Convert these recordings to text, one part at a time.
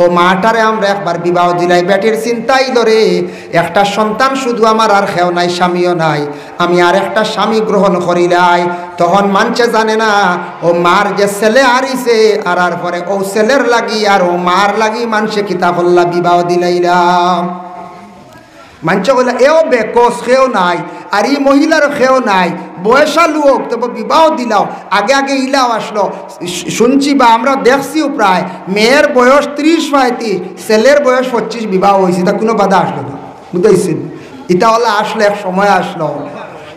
ও মাটারে আমরা একবার বিবাহ দিলাই, বেটির চিন্তা আইল রে, একটা সন্তান শুধু আমার, আর খেও নাই, স্বামীও নাই, আমি আর একটা স্বামী গ্রহণ করিলাই। তখন মানছে জানে না ও মার যে ছেলে আরিছে, আর পরে ও ছেলের লাগি আর ও মার লাগি মানুষে কিতা করলা বিবাহ দিলাইলাম। মানছে বলে এও বেকস খেও নাই, আর এই মহিলার খেও নাই, বয়সা লোক, তবে বিবাহ দিলাও। আগে আগে ইলাও আসলো, শুনছি বা আমরা দেখছিও প্রায় মেয়ের বয়স 30-35, ছেলের বয়স 25 বিবাহ হয়েছে, তা কোনো বাধা আসলো না, বুঝতেছেন? এটা হলো আসলে এক সময় আসলো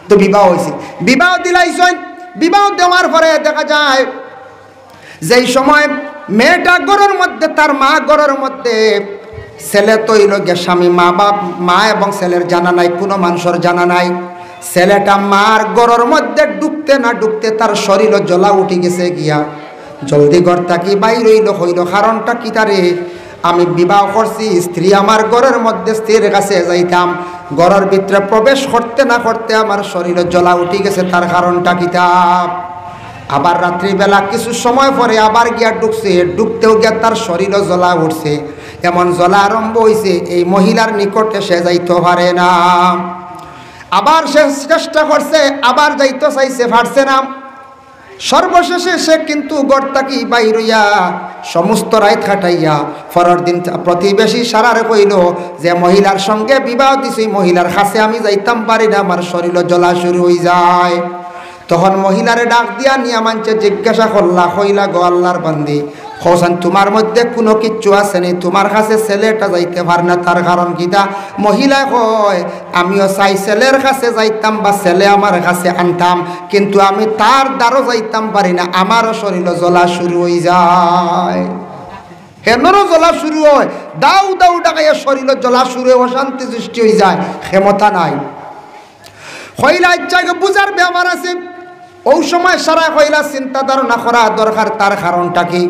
তো বিবাহ হয়েছে, বিবাহ দিলাইছেন। বিবাহ দেওয়ার পরে দেখা যায় যেই সময় মেয়েটা ঘরের মধ্যে, তার মা ঘরের মধ্যে, ছেলে তো এই লোক স্বামী, মা এবং ছেলের জানা নাই, কোনো মানুষের জানা নাই। ছেলেটা মার ঘরের মধ্যে ঢুকতে না ঢুকতে তার শরীর জ্বলা উঠে গেছে গিয়া, জলদি ঘর থাকি বাইর হইল। কারণটা কি? তারে আমি বিবাহ করছি, স্ত্রী আমার ঘরের মধ্যে, স্ত্রীর কাছে যাইতাম, ঘরের ভিতরে প্রবেশ করতে না করতে আমার শরীর জ্বলা উঠে গেছে, তার কারণটা কিতাব। আবার রাত্রিবেলা কিছু সময় পরে আবার গিয়া ঢুকছে, ঢুকতেও গিয়া তার শরীর জ্বলা উঠছে, এমন জ্বলা আরম্ভ হয়েছে এই মহিলার নিকটে সে যাইতে পারে না। আবার সে চেষ্টা করছে, আবার যাইতে চাইছে, পারছে না। সর্বশেষে সে কিন্তু ঘর থাকি বাইর হইয়া সমস্ত রাত কাটাইয়া পরের দিন প্রতিবেশী সারারে কইল যে মহিলার সঙ্গে বিবাহ দিছি, মহিলার কাছে আমি যাইতাম পারি না, আমার শরীর জ্বলা শুরু হয়ে যায়। তখন মহিলারে ডাক দিয়া নিয়া মানছে জিজ্ঞাসা করলা, কইলা গো আল্লাহর বান্দি, হোসেন তোমার মধ্যে কোনো কিচ্ছু আছে নি, তোমার কাছে ছেলেটা যাইতে পার না, তার কারণ কিটা? মহিলা কয় আমিও চাই ছেলের কাছে যাইতাম বা ছেলে আমার কাছে আনতাম, কিন্তু আমি তার দ্বারও যাইতাম পারি না, আমারও শরীর জ্বলা শুরু হয়ে যায়। হেনরও জ্বলা শুরু হয়, দাউ দাউ ডাকাইয়া শরীর জ্বলা শুরু হয়ে অশান্তি সৃষ্টি হয়ে যায়, ক্ষমতা নাই। কইলা ইচ্ছাকে বুঝার ব্যাপার আছে, ওই সময় সারা কইলা চিন্তা ধারণা করা দরকার, তার কারণটা কি?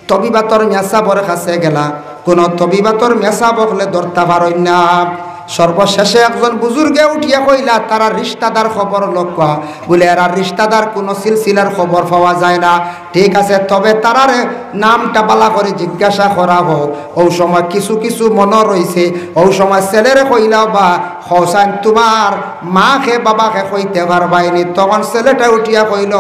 তবিবাতর মেসাবর কাছে গেলা, কোন তবিবাতর মেসাব হলে ধরতে পারই না। সর্বশেষে একজন বুজুর্গে উঠিয়া কইলা তারা রিশতাদার খবর লক্ষ্য, বলে এরা রিশতাদার কোনো সিলসিলার খবর পাওয়া যায় না। ঠিক আছে, তবে তারার নামটা বালা করে জিজ্ঞাসা করা হোক। ওই সময় কিছু কিছু মনে রয়েছে, ওই সময় ছেলেরে কইলা বা হোসেন তোমার মাকে বাবাকে কইতে পারবাইনি। তখন ছেলেটা উঠিয়া কইল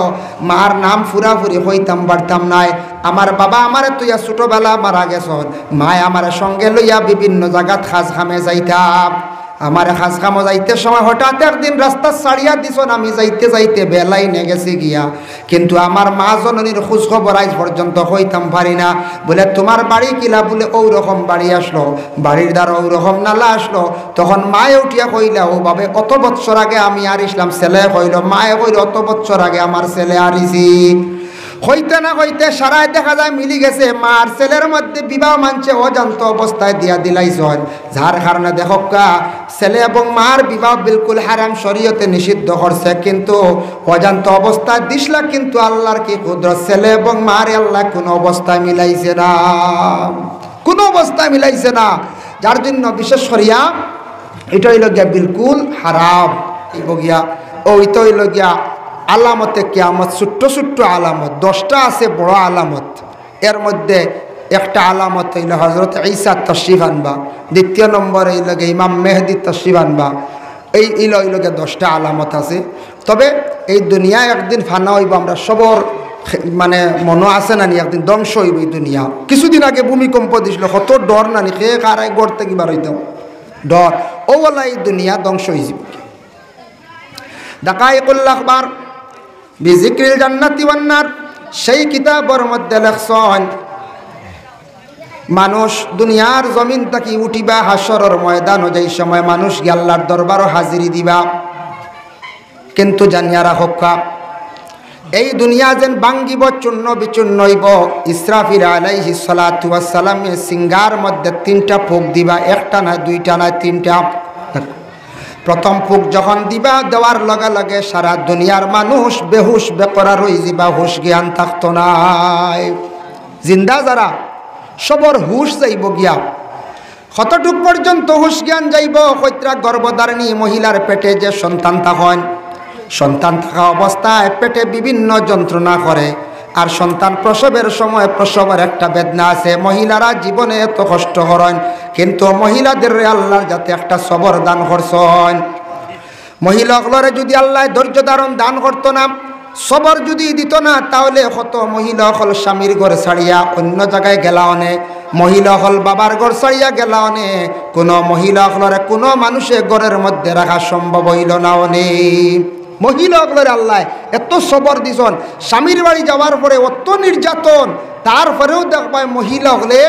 মার নাম ফুরাফুরি কইতাম পারতাম নাই, আমার বাবা আমারে তুইয়া ছোটবেলা মারা গেছন, মায় আমার সঙ্গে লইয়া বিভিন্ন জায়গাত খাজ খামে যাইতাম, আমার খাজ খামো যাইতে সময় হঠাৎ একদিন রাস্তা ছাড়িয়া দিছন, আমি যাইতে যাইতে বেলাই নে গেছি গিয়া, কিন্তু আমার মা জননীর খোঁজ খবর আজ পর্যন্ত হইতাম পারি না। বলে তোমার বাড়ি কিলা? বলে ওই রকম বাড়ি আসলো, বাড়ির দ্বারা ওই রকম নালা আসলো। তখন মায়ে উঠিয়া কইলা ও বাবে অত বৎসর আগে আমি আর ইসলাম। ছেলে কইল, মায়ে কইল অত বৎসর আগে আমার ছেলে আরিছি। হইতে না হইতে সারায় দেখা যায় মিলি গেছে, মার ছেলের মধ্যে বিবাহ মানছে অজান্ত অবস্থায় দিয়া দিলাইছেন, যার কারণে দেখকা ছেলে এবং মার বিবাহ বিলকুল হারাম, শরীয়তে নিষিদ্ধ করছে, কিন্তু অজান্ত অবস্থায় দিসলা। কিন্তু আল্লাহর কি কুদরত, ছেলে এবং মার আল্লাহ কোনো অবস্থায় মিলাইছে না, কোনো অবস্থায় মিলাইছে না, যার জন্য বিশেষ করিয়া এটা হইল গিয়া বিলকুল হারাম। গিয়া ওইটা হইল গিয়া আলামতে কিয়ামত, ছোট্ট ছোট্ট আলামত 10টা আছে বড় আলামত। এর মধ্যে একটা আলামত হইল হজরত ঈসা তশরিফ আনবা, দ্বিতীয় নম্বর এই লগে ইমাম মেহেদি তশরিফ আনবা। এই লগে 10টা আলামত আছে। তবে এই দুনিয়া একদিন ফানা হইব, আমরা সবর মানে মনে আছে না নি একদিন ধ্বংস হইব এই দুনিয়া। কিছুদিন আগে ভূমিকম্প দিছিল, কত ডর নানি, সে কারাই গড়তে কিবার হইতাম ডর, ও বলা এই দুনিয়া ধ্বংস হয়ে যাব। দাকাইকুল আখবার বিজিক্রিল জান্নাতি ওয়ান নার, সেই কিতাবের মধ্যে লেখছেন মানুষ দুনিয়ার জমিন থেকে উঠিবা হাসরের ময়দান, যেই সময় মানুষ আল্লাহর দরবারও হাজিরি দিবা। কিন্তু জানিয়া রাখা এই দুনিয়া যেন ভাঙ্গিব, চূর্ণ বিচূর্ণ হইব। ইসরাফিল আলাইহিস সালাতু ওয়াস সালামের সিঙ্গার মধ্যে 3টা ফুক দিবা, একটা না, 2টা না, 3টা। প্রথম ফুক যখন দিবা, দেওয়ার লগে লগে সারা দুনিয়ার মানুষ বেহুশ বেকরার হয়ে যাবা, হুশ জ্ঞান থাকতো নাই। জিন্দা যারা সবর হুশ যাইব গিয়া, কতটুক পর্যন্ত হুশ জ্ঞান যাইব? কইত্রা গর্ভধারিণী মহিলার পেটে যে সন্তান থাকেন, সন্তান থাকা অবস্থায় পেটে বিভিন্ন যন্ত্রণা করে, আর সন্তান প্রসবের সময় প্রসবের একটা বেদনা আছে। মহিলারা জীবনে এত কষ্ট করেন, কিন্তু মহিলাদের আল্লাহর যাতে একটা সবর দান করছেন। মহিলাগুলোরে যদি আল্লাহ ধৈর্য ধারণ দান করতো না, সবর যদি দিত না, তাহলে কত মহিলা হল স্বামীর ঘর ছাড়িয়া অন্য জায়গায় গেলা অনে, মহিলা হল বাবার ঘর ছাড়িয়া গেলা অনে, কোনো মহিলা হলরে কোনো মানুষের ঘরের মধ্যে রাখা সম্ভব হইল না অনে। মহিলাগুলোর আল্লাহ এত সবর দিছন, স্বামীর বাড়ি যাওয়ার পরে অত নির্যাতন, তারপরেও দেখবাই মহিলা হলে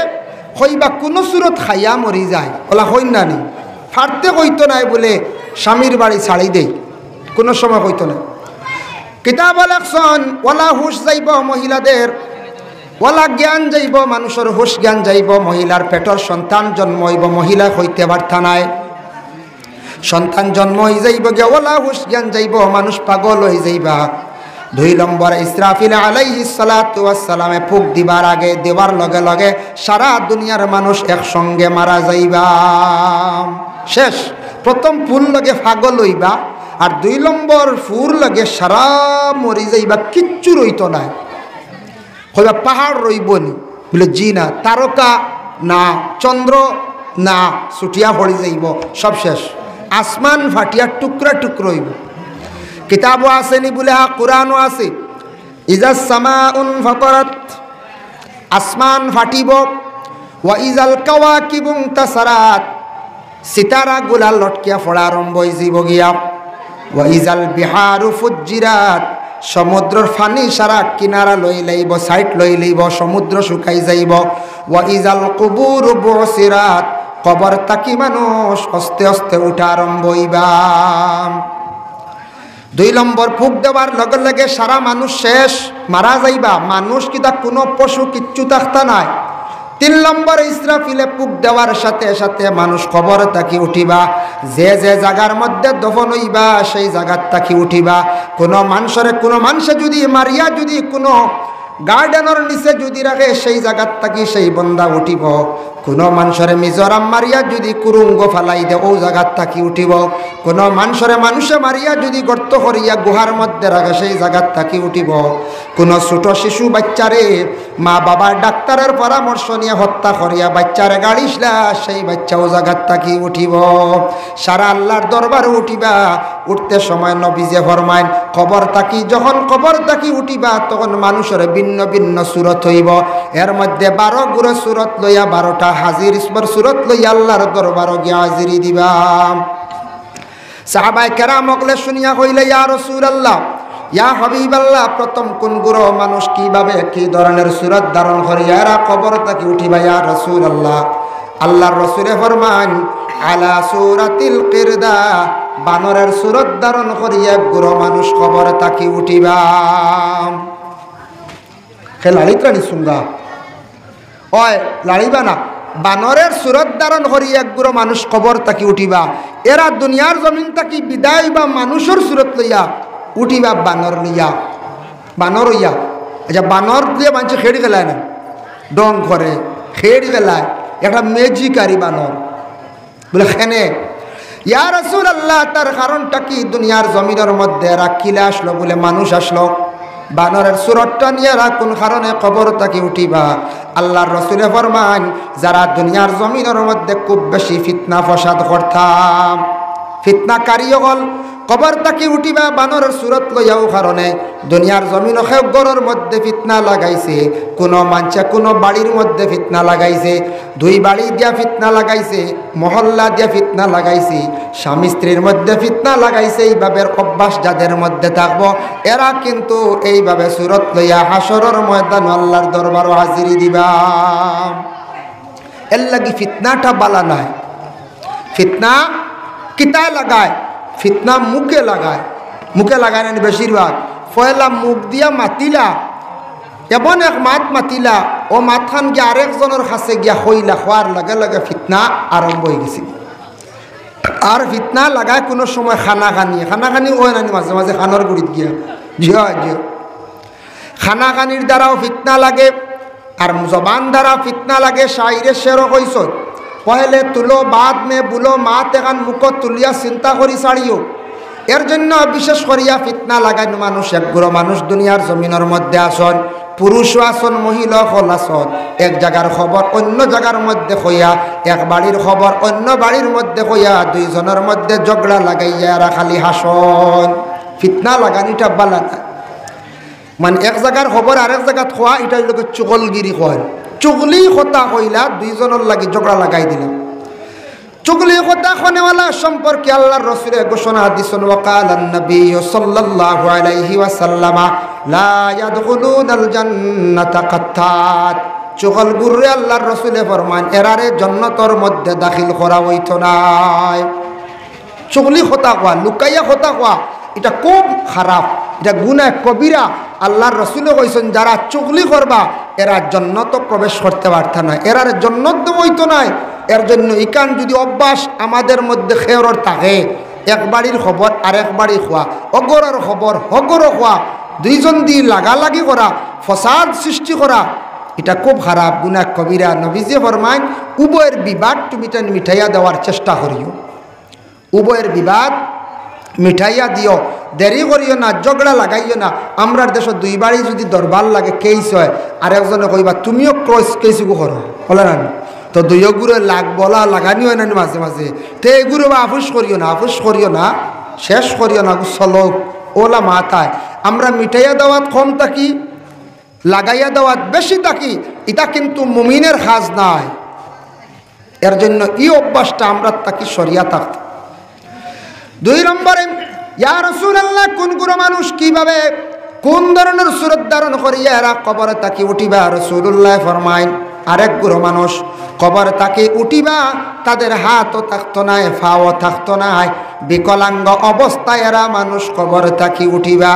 হইবা কোনো সুরত খাইয়া মরি যায়, ওলা হইন না নি ফাটতে কইতো নাই বলে স্বামীর বাড়ি ছাড়ি দেই, কোনো সময় কইতো না। কিতাব লেখছন ওলা হুশ যাইব মহিলাদের, ওলা জ্ঞান যাইব, মানুষের হুশ জ্ঞান যাইব, মহিলার পেটর সন্তান জন্ম হইব, মহিলা হইতে পারতা নাই, সন্তান জন্ম হয়ে যাইব গে, ওলা হুশ জ্ঞান যাইব, মানুষ পাগল হয়ে যাইবা। 2 নম্বরে ইসরাফিল আলাইহিস সালাতু ওয়াস সালামে ফুক দিবার আগে, দেওয়ার লগে লগে সারা দুনিয়ার মানুষ একসঙ্গে মারা যাইবা, শেষ। প্রথম ফুল লগে পাগল হইবা, আর 2 নম্বর ফুর লগে সারা মরি যাইবা, কিচ্ছু রইত না। হইবা পাহাড় রইব নি বলে জি না, তারকা না, চন্দ্র না, ছুটিয়া পড়ি যাইব, সব শেষ। আসমান ফাটিয়া টুকরা টুকরো হইব। কিতাবও আসেনি বলে হা কোরআনও আছে, ইজাস সামাউন ফাতারাত, আসমান ফাটিব, ওয়া ইজাল কাওয়াকিবু তাসারাত, সিতারা গুলা লটকিয়া পড়া আরম্ভ হয়ে যাইব গিয়া, ওয়া ইজাল বিহারু ফুজ্জিরাত, সমুদ্রের ফানি সারা কিনারা লই লইব, সাইড লই লইব, সমুদ্র শুকাই যাইব, ওয়া ইজাল কুবুরু বুসিরাত, কবর তাকি মানুষ আস্তে আস্তে উঠা আরম্ভ হইবা। 2 নম্বর ফুক দেওয়ার লগে লগে সারা মানুষ শেষ, মারা যাইবা, মানুষ কিতা কোনো পশু কিচ্ছু থাকতা নাই। 3 নম্বর ইসরাফিলে ফুক দেওয়ার সাথে সাথে মানুষ কবর তাকি উঠিবা, যে যে জায়গার মধ্যে দফন হইবা সেই জায়গার তাকি উঠিবা। কোনো মানুষে যদি মারিয়া যদি কোনো গার্ডেনের নিচে যদি রাখে সেই জায়গার তাকি সেই বন্দা উঠিব, কোনো মানুষের মিজোরাম মারিয়া যদি কুরুঙ্গ ফালাই দে ও জায়গার তাকি উঠিব, কোনো মানুষে মারিয়া যদি গর্ত করিয়া গুহার মধ্যে রাখে সেই জায়গার তাকি উঠিব, কোনো ছোট শিশু বাচ্চারে মা বাবার ডাক্তারের পরামর্শ নিয়ে হত্যা করিয়া বাচ্চারে গাড়িসলা সেই বাচ্চা ও জায়গার তাকি উঠিব। সারা আল্লাহর দরবারে উঠিবা। উঠতে সময় নবীজে ফরমাইন, যখন কবর তাকি উঠিবা তখন মানুষের ভিন্ন ভিন্ন সুরত হইব, এর মধ্যে 12 গুরো সুরত লইয়া 12টা হাজির ইসমর সুরত লইয়া আল্লাহর দরবারে গিয়া হাজিরি দিবা। সাহাবায়ে কেরাম ওগলে শুনিয়া কইলে, ইয়া রাসূলুল্লাহ, ইয়া হাবিবাল্লাহ, প্রথম কোন গুরো মানুষ কিভাবে কি ধরনের সুরত ধারণ করিয়া এরা কবর তাকি উঠিবা ইয়া রাসূলুল্লাহ? আল্লাহর রাসূলে ফরমান, আলা সূরাতিল কিরদা, বানরের সুরত ধারণ করিয়া গুরো মানুষ কবর তাকি উঠিবা। লাড়িত্রানি সুঙ্গা ওয় লাড়িবা না, বানরের সুরত ধারণ করি একগুলো মানুষ কবর তাকি উঠিবা। এরা দুনিয়ার জমিন তাকি বিদায় বা মানুষের সুরত লইয়া উঠিবা, বানর লইয়া, বানর হইয়া। আচ্ছা, বানর দিয়ে মানুষ খেড়ি গেলায় না, ডং করে খেড়ি গেলায়, একটা মেজিকারি বানর বলে খেনে। ইয়া রাসূলুল্লাহ, তার কারণটা কি? দুনিয়ার জমিনের মধ্যে এরা কিলে আসলো বলে মানুষ আসলো, বানরের সুরতটা নিয়ে এরা কোন কারণে কবর তাকি উঠিবা? আল্লাহর রাসূলে ফরমান, যারা দুনিয়ার জমিনের মধ্যে খুব বেশি ফিতনা ফসাদ করতাম, ফিতনাকারী হল কবর তাকি উঠিবা বানরের সুরত লইয়াও কারণে। দুনিয়ার জমিন গড়ের মধ্যে ফিতনা লাগাইছে, কোনো মানুষে কোনো বাড়ির মধ্যে ফিতনা লাগাইছে, 2 বাড়ি দিয়া ফিতনা লাগাইছে, মহল্লা দিয়া ফিতনা লাগাইছে, স্বামী স্ত্রীর মধ্যে ফিতনা লাগাইছে। এইভাবে অভ্যাস যাদের মধ্যে থাকবো এরা কিন্তু এইভাবে সুরত লইয়া হাসরের ময়দান আল্লাহর দরবারে হাজিরি দিবা। এর লাগি ফিতনাটা বালা নাই। ফিতনা কিতায় লাগায়? ফিতনা মুখে লাগায়। মুখে লাগায় না বেশিরভাগ। পয়লা মুখ দিয়া মাতিলা, এমন এক মাত মাতিলা, ও মাতখান গিয়া আরেকজনের কাছে গিয়া হইলা, হওয়ার লগে লগে ফিতনা আরম্ভ হয়ে গেছে। আর ফিতনা লাগায় কোনো সময় খানাখানি ওই নানি মাঝে মাঝে খানোর গুড়িত গিয়া জিও খানাখানির দ্বারাও ফিতনা লাগে, আর জবান দ্বারা ফিতনা লাগে। শাইরে শেরও কইস, পহলে তুলো বাদ মে বুলো, মাত এখান মুখ তুলিয়া চিন্তা করি ছাড়িও। এর জন্য বিশেষ করিয়া ফিতনা লাগাই মানুষ একগুলো মানুষ দুনিয়ার জমিনের মধ্যে আসন। পুরুষও আসন মহিলা হল আসন এক জায়গার খবর অন্য জায়গার মধ্যে হইয়া এক বাড়ির খবর অন্য বাড়ির মধ্যে হইয়া দুইজনের মধ্যে ঝগড়া লাগাইয়া এরা খালি হাসন ফিতনা লাগানিটা বালা না মানে এক জায়গার খবর আরেক জায়গা খোয়া এটা লোক চুগলগিরি কয় চুগলি কথা কইলা দুইজনের লাগি ঝগড়া লাগাই দিলাম চুগলি কথা খনেওয়ালা সম্পর্কে আল্লাহর রাসূল ঘোষণা দিছেন ওয়াকালান নবী সাল্লাল্লাহু আলাইহি ওয়াসাল্লাম লা ইয়াদখুলুনাল জান্নাতা কাত্তাত চুগল গুররে আল্লাহর রাসূল ফরমান এরারে জান্নাতের মধ্যে দাখিল করা হইতো না চুগলি কথা কওয়া লুকাইয়া কথা কওয়া এটা খুব খারাপ এটা গুনাহ কবিরা আল্লাহর রাসূল কইছেন যারা চুগলি করবা এরা জান্নাত প্রবেশ করতে পারত না এরারে জান্নাত হইতো না এর জন্য ইকান যদি অভ্যাস আমাদের মধ্যে খেয়রর থাকে এক বাড়ির খবর আরেক বাড়ি খোয়া অগরের খবর হগর খোয়া দুইজন দিয়ে লাগালাগি করা ফসাদ সৃষ্টি করা এটা খুব খারাপ গুনাহ কবিরা নবীজি ফরমায় উভয়ের বিবাদ তুমি তান মিঠাইয়া দেওয়ার চেষ্টা করিও উভয়ের বিবাদ মিঠাইয়া দিও দেরি করিও না ঝগড়া লাগাইও না আমরার দেশ দুই বাড়ি যদি দরবার লাগে কেস হয় আর একজনে কইবা তুমিও কেসুকু করো বলে না তো দুইও গুড়ে লাগ বলা লাগানি হয় না মাঝে মাঝে তো এগুলো বা আফুস করিও না শেষ করিও না চলক ওলা মাথায় আমরা মিঠাইয়া দেওয়াত কম থাকি লাগাইয়া দেওয়াত বেশি থাকি এটা কিন্তু মুমিনের কাজ নাই এর জন্য এই অভ্যাসটা আমরা তাকে সরিয়া থাকতে দুই নম্বরে ইয়া রাসূলুল্লাহ কোন গুরু মানুষ কিভাবে কোন ধরনের সুরত ধারণ করিয়া এরা কবরে তাকে উঠিবা রাসূলুল্লাহ ফরমায় আরেক গুরু মানুষ কবর তাকে উঠিবা তাদের হাতও থাকতো না পাও থাকতো না বিকলাঙ্গ অবস্থায় এরা মানুষ কবর তাকে উঠিবা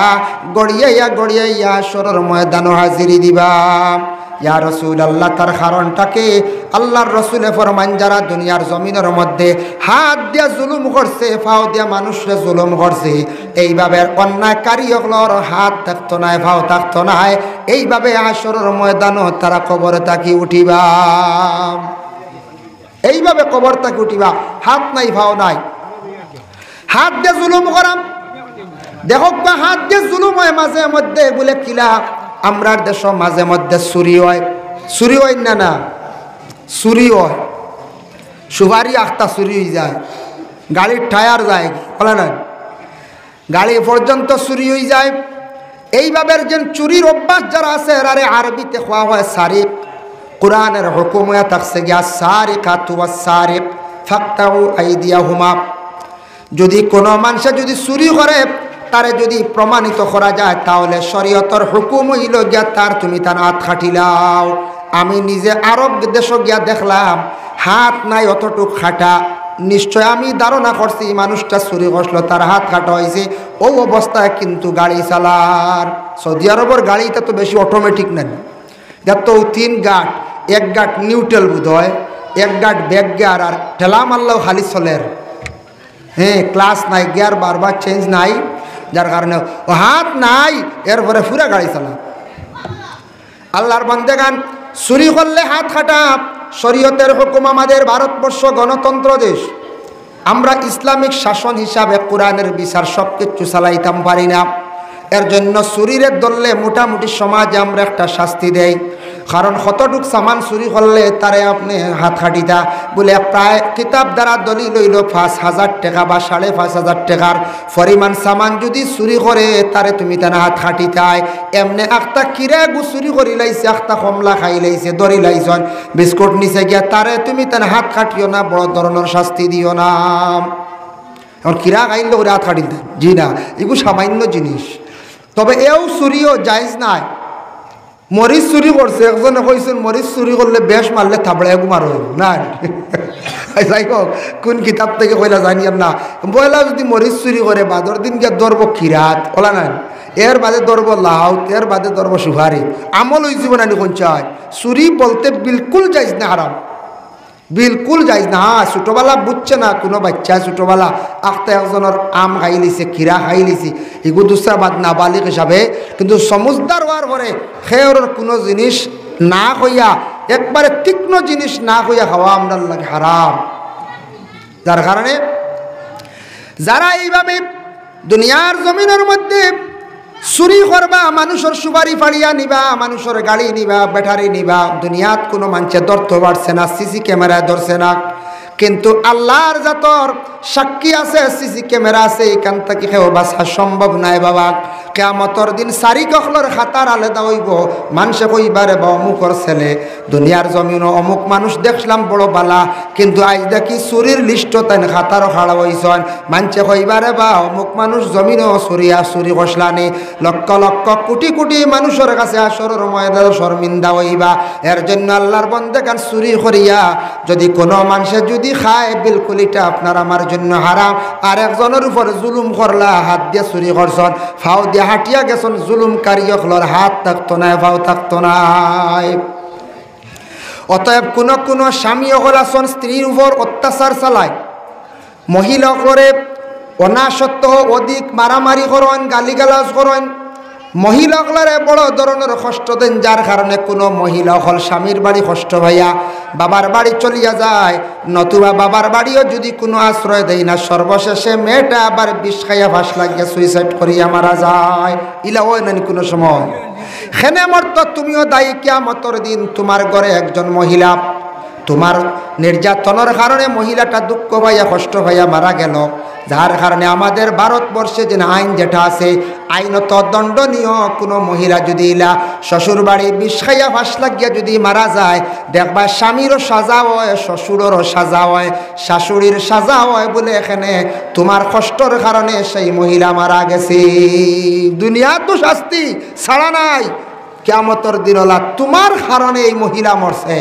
গড়িয়াইয়া সরর ময়দানও হাজিরি দিবা ইয়া রাসূলুল্লাহ তার কারণটাকে আল্লাহর রাসূলে ফরমান যারা দুনিয়ার জমিনের মধ্যে হাত দিয়া জুলুম করছে পাও দিয়া মানুষরে জুলুম করছে এইভাবে অন্যায়কারী হলোর হাত থাকতো না পাও থাকতো না এইভাবে হাশরের ময়দানও তারা কবর তাকে উঠিবা এইভাবে কবর তাকে উঠিবা হাত নাই পাও নাই হাত দিয়ে জুলুম করাম দেখো বা হাত দিয়ে জুলুম হয় মাঝে মধ্যে বলে কিলা আমরার দেশ মাঝে মধ্যে চুরি হয় না চুরি হয় সুপারি আখটা চুরি হয়ে যায় গাড়ির টায়ার যায় বলে না গাড়ি পর্যন্ত চুরি হয়ে যায় এইভাবে যে চুরির অভ্যাস যারা আছে আরে আরবিতে খোয়া হয় সারিক কোরআনের হুকুম হয়ে থাকছে গিয়া সারিকাতু ওয়াস সারিক ফাকতাউ আইদিয়াহুমা যদি কোনো মানুষে যদি চুরি করে তারে যদি প্রমাণিত করা যায় তাহলে শরীয়তের হুকুম হইল গিয়া তার তুমি তার হাত খাটিলাও আমি নিজে আরব দেশ গিয়া দেখলাম হাত নাই অতটুক খাটা নিশ্চয় আমি ধারণা করছি মানুষটা চুরি করলো তার হাত কাটা হয়েছে ও অবস্থায় কিন্তু গাড়ি চালার সৌদি আরবের গাড়িটা তো বেশি অটোমেটিক নেন দেখ তো 3 গাট এক গাট নিউট্রাল বোধ হয় এক গাট ব্যাক গিয়ার আর ঠেলা মারলেও খালি চলের হ্যাঁ ক্লাস নাই গিয়ার বারবার চেঞ্জ নাই যার কারণে ও হাত নাই এরপরে পুরা গাড়ি চালা আল্লাহর বান্দেগান চুরি করলে হাত কাটা শরীয়তের হুকুম আমাদের ভারতবর্ষ গণতন্ত্র দেশ আমরা ইসলামিক শাসন হিসাবে কোরআনের বিচার সব কিছু চালাইতাম পারি না এর জন্য চুরিরে ধরলে মোটামুটি সমাজে আমরা একটা শাস্তি দেই কারণ কতটুক সামান চুরি করলে তারে আপনি হাত খাটিতা বলে প্রায় কিতাব দ্বারা দলিল লইল 5,000 টাকা বা 5,500 টাকার পরিমাণ সামান যদি চুরি করে তারে তুমি তার হাত খাটিতায় এমনি একটা কিরা চুরি করি লাইছে একটা কমলা খাই লাইছে দড়ি লাইছন বিস্কুট নিচে গিয়া তারে তুমি তার হাত খাটিও না বড় ধরনের শাস্তি দিও না এখন কিরা খাইলে ওরা হাত খাটিতে জি না এগুলো সামান্য জিনিস তবে এও চুরিও জায়েজ নাই মরিচ চুরি করছে একজনে কইছেন মরিচ চুরি করলে বেশ মারলে থাবড়ে মার হইব না যাই হোক কোন কিতাব থেকে কইলা জানিয়াম না বয়লা যদি মরিচ চুরি করে বাদর দিন গিয়ে ধরবো কিরাত ওলা না এর বাদে ধরবো লাউ এর বাদে ধরবো সুপারি আমল হয়ে যাব না কোন চাই চুরি বলতে বিলকুল যাইজ না হারাম বিলকুল যাইজ না হ্যাঁ ছোটোবেলা বুঝছে না কোনো বাচ্চা ছোটোবেলা আখতে একজনের আম খাই লিছে কিরা খাই লিছি এগুলো দুসরা বাদ না বালিক হিসাবে কিন্তু সমুজদার হওয়ার পরে খেয়ের কোনো জিনিস না হইয়া একবারে তীক্ষ্ণ জিনিস না হইয়া খাওয়া আমরা লাগে হারাম যার কারণে যারা এইভাবে দুনিয়ার জমিনের মধ্যে চুরি করবা, মানুষের সুপারি ফাড়িয়া নিবা, মানুষের গাড়ি নিবা, ব্যাটারি নিবা, দুনিয়াত কোনো মানুষে ধরতে পারছে না, সিসি ক্যামেরায় ধরছে না। কিন্তু আল্লাহর জাতর সাক্ষী আছে, সিসি ক্যামেরা আছে, এখান থেকে কেউ বাঁচা সম্ভব নাই বাবা। কিয়ামতের দিন সারি কখলর খাতার আলাদা হইব, মানুষে কইবারে বা অমুকর ছেলে, দুনিয়ার জমিনও অমুক মানুষ দেখলাম বড় বালা, কিন্তু আজ দেখি চুরির লিস্ট তাই খাতারও খাড়া হইছেন, মানুষে কইবারে বা অমুক মানুষ জমিনও চুরি কষলানি। লক্ষ লক্ষ কোটি কোটি মানুষের কাছে আসরের ময়দানে শর্মিন্দা হইবা। এর জন্য আল্লাহর বন্দেগান চুরি করিয়া যদি কোনো মানুষে যদি খায়, বিলকুল এটা আপনার আমার জন্য হারাম। আর একজনের উপর জুলুম করলা, হাত দিয়ে চুরি করছন, ফাও দিয়ে হাঁটিয়া গেছন, জুলুমকারী হলর হাত থাকতো না, ফাও থাকতো নাই। অতএব কোন স্বামী হল আসন স্ত্রীর উপর অত্যাচার চালায়, মহিলা করে অনাসত্য অধিক মারামারি করেন, গালিগালাজ করেন, মহিলাগুলারে বড় ধরনের কষ্ট দেন, যার কারণে কোনো মহিলা হল স্বামীর বাড়ি কষ্ট ভাইয়া বাবার বাড়ি চলিয়া যায়, নতুবা বাবার বাড়িও যদি কোনো আশ্রয় দেয় না, সর্বশেষে মেয়েটা আবার বিষ খাইয়া ফাঁস লাগিয়া সুইসাইড করিয়া মারা যায়। ইলা ওই নানি কোনো সময় খেনে মর্ত তুমিও দায়ী। কিয়ামতের দিন তোমার ঘরে একজন মহিলা তোমার নির্যাতনের কারণে মহিলাটা দুঃখ ভাইয়া কষ্ট ভাইয়া মারা গেল, যার কারণে আমাদের ভারতবর্ষে যে আইন যেটা আছে, আইনত দণ্ডনীয়। কোনো মহিলা যদি ইলা শ্বশুর বাড়ি বিষ খাইয়া ফাঁস লাগিয়া যদি মারা যায়, দেখবা স্বামীরও সাজা হয়, শ্বশুরেরও সাজা হয়, শাশুড়ির সাজা হয়, বলে এখানে তোমার কষ্টর কারণে সেই মহিলা মারা গেছে। দুনিয়া তো শাস্তি ছাড়া নাই, কিয়ামতের দিনলা তোমার কারণে এই মহিলা মরছে,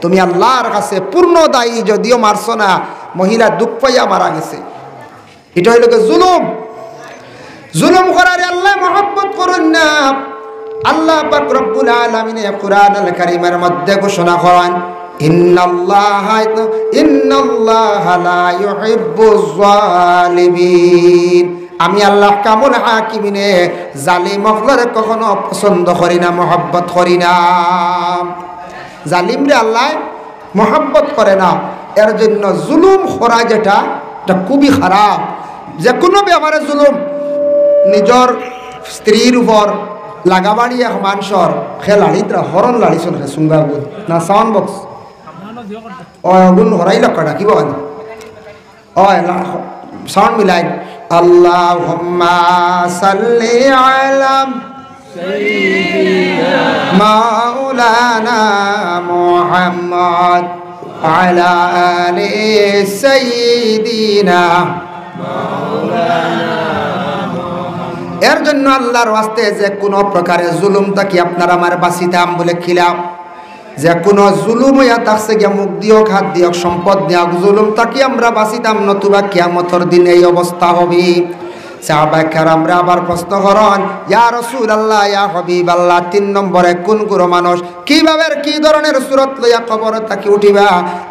তুমি আল্লাহর কাছে পূর্ণ দায়ী। যদিও মারছো না, মহিলা দুঃখ পাইয়া মারা গেছে। এটা হইল জুলুম। জুলুম করারে আল্লাহ মহব্বত করুন না। আল্লাহ পাক রব্বুল আলামিন কুরআনুল কারীমের মধ্যে ঘোষণা করেন, ইন্নাল্লাহা লা ইউহিব্বুজ জালিমিন। আমি আল্লাহ কামুল হাকিমিনে জালিম হলরে কখনো পছন্দ করি না, মহব্বত করি না। জালিমরে আল্লাহ মহব্বত করে না। এর জন্য জুলুম করা যেটা এটা খুবই খারাপ। যে কোনো ব্যাপারে জুলুম, নিজের স্ত্রীর উপর লাগাবাড়ি এক মানুষের লাড়িতরা হরণ লাড়িছন সুঙ্গা না সাউন্ড বক্স গুণ হরাই লক্ষ্যটা কি বল সাউন্ড মিলাই আল্লাহুম্মা সাল্লি আলা মাওলানা মুহাম্মদ আলা আলি সাইয়্যিদিনা মাওলানা। এর জন্য আল্লাহর ওয়াস্তে যে কোনো প্রকারের জুলুম তাকে আপনার আমার বাঁচিতাম বলে খিলাম। যে কোনো জুলুম হইয়া থাকছে গিয়া মুখ দিয়ক, হাত দিয়ক, সম্পদ দিয়ক, জুলুম তাকে আমরা বাঁচিতাম, নতুবা কিয়ামতের দিন এই অবস্থা হবে। সাহাবায়ে কেরামরা আবার প্রশ্ন করেন, ইয়া রাসূলুল্লাহ, ইয়া হাবিবাল্লাহ, 3 নম্বরে কোন গুরু মানুষ কিভাবে কি ধরনের সূরত লইয়া কবর তাকে উঠিবা?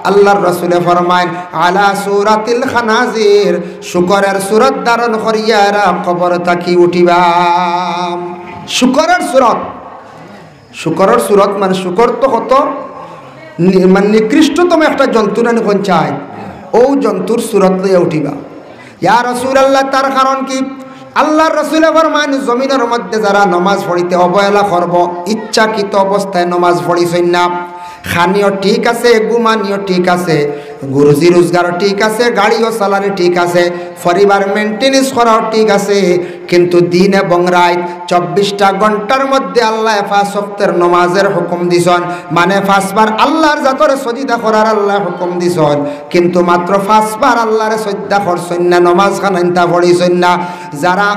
আল্লাহর রাসূলে ফরমায়, আলা সূরাতিল খানাজির, শুকরের সূরত ধারণ করিয়া এরা কবর তাকে উঠিবা। শুকরের সূরত, শুকরের সূরত মানে শুকর তো কত মানে নিকৃষ্টতম একটা জন্তু না পঞ্চায়েত, ও জন্তুর সূরত লইয়া উঠিবা। ইয়া রাসূলুল্লাহ, তার কারণ কি? আল্লাহর রাসূল ফরমান, জমিনের মধ্যে যারা নামাজ পড়িতে অবহেলা করব, ইচ্ছাকৃত অবস্থায় নামাজ পড়িছেন না, খানিও ঠিক আছে, ঘুমানিও ঠিক আছে, রুজি রোজগারও ঠিক আছে, গাড়িও চালানি ঠিক আছে, পরিবার মেনটেনেন্স করাও ঠিক আছে, কিন্তু দিন এবং রাত 24টা ঘন্টার মধ্যে আল্লাহ 5 ওয়াক্তের নামাজের হুকুম দিছেন, মানে 5 বার আল্লাহর জাতরে সজিদা করার আল্লাহ হুকুম দিছেন, কিন্তু মাত্র 5 বার আল্লাহরে সজদা করছেন না, নামাজ খানাইতা পড়িছেন না। যারা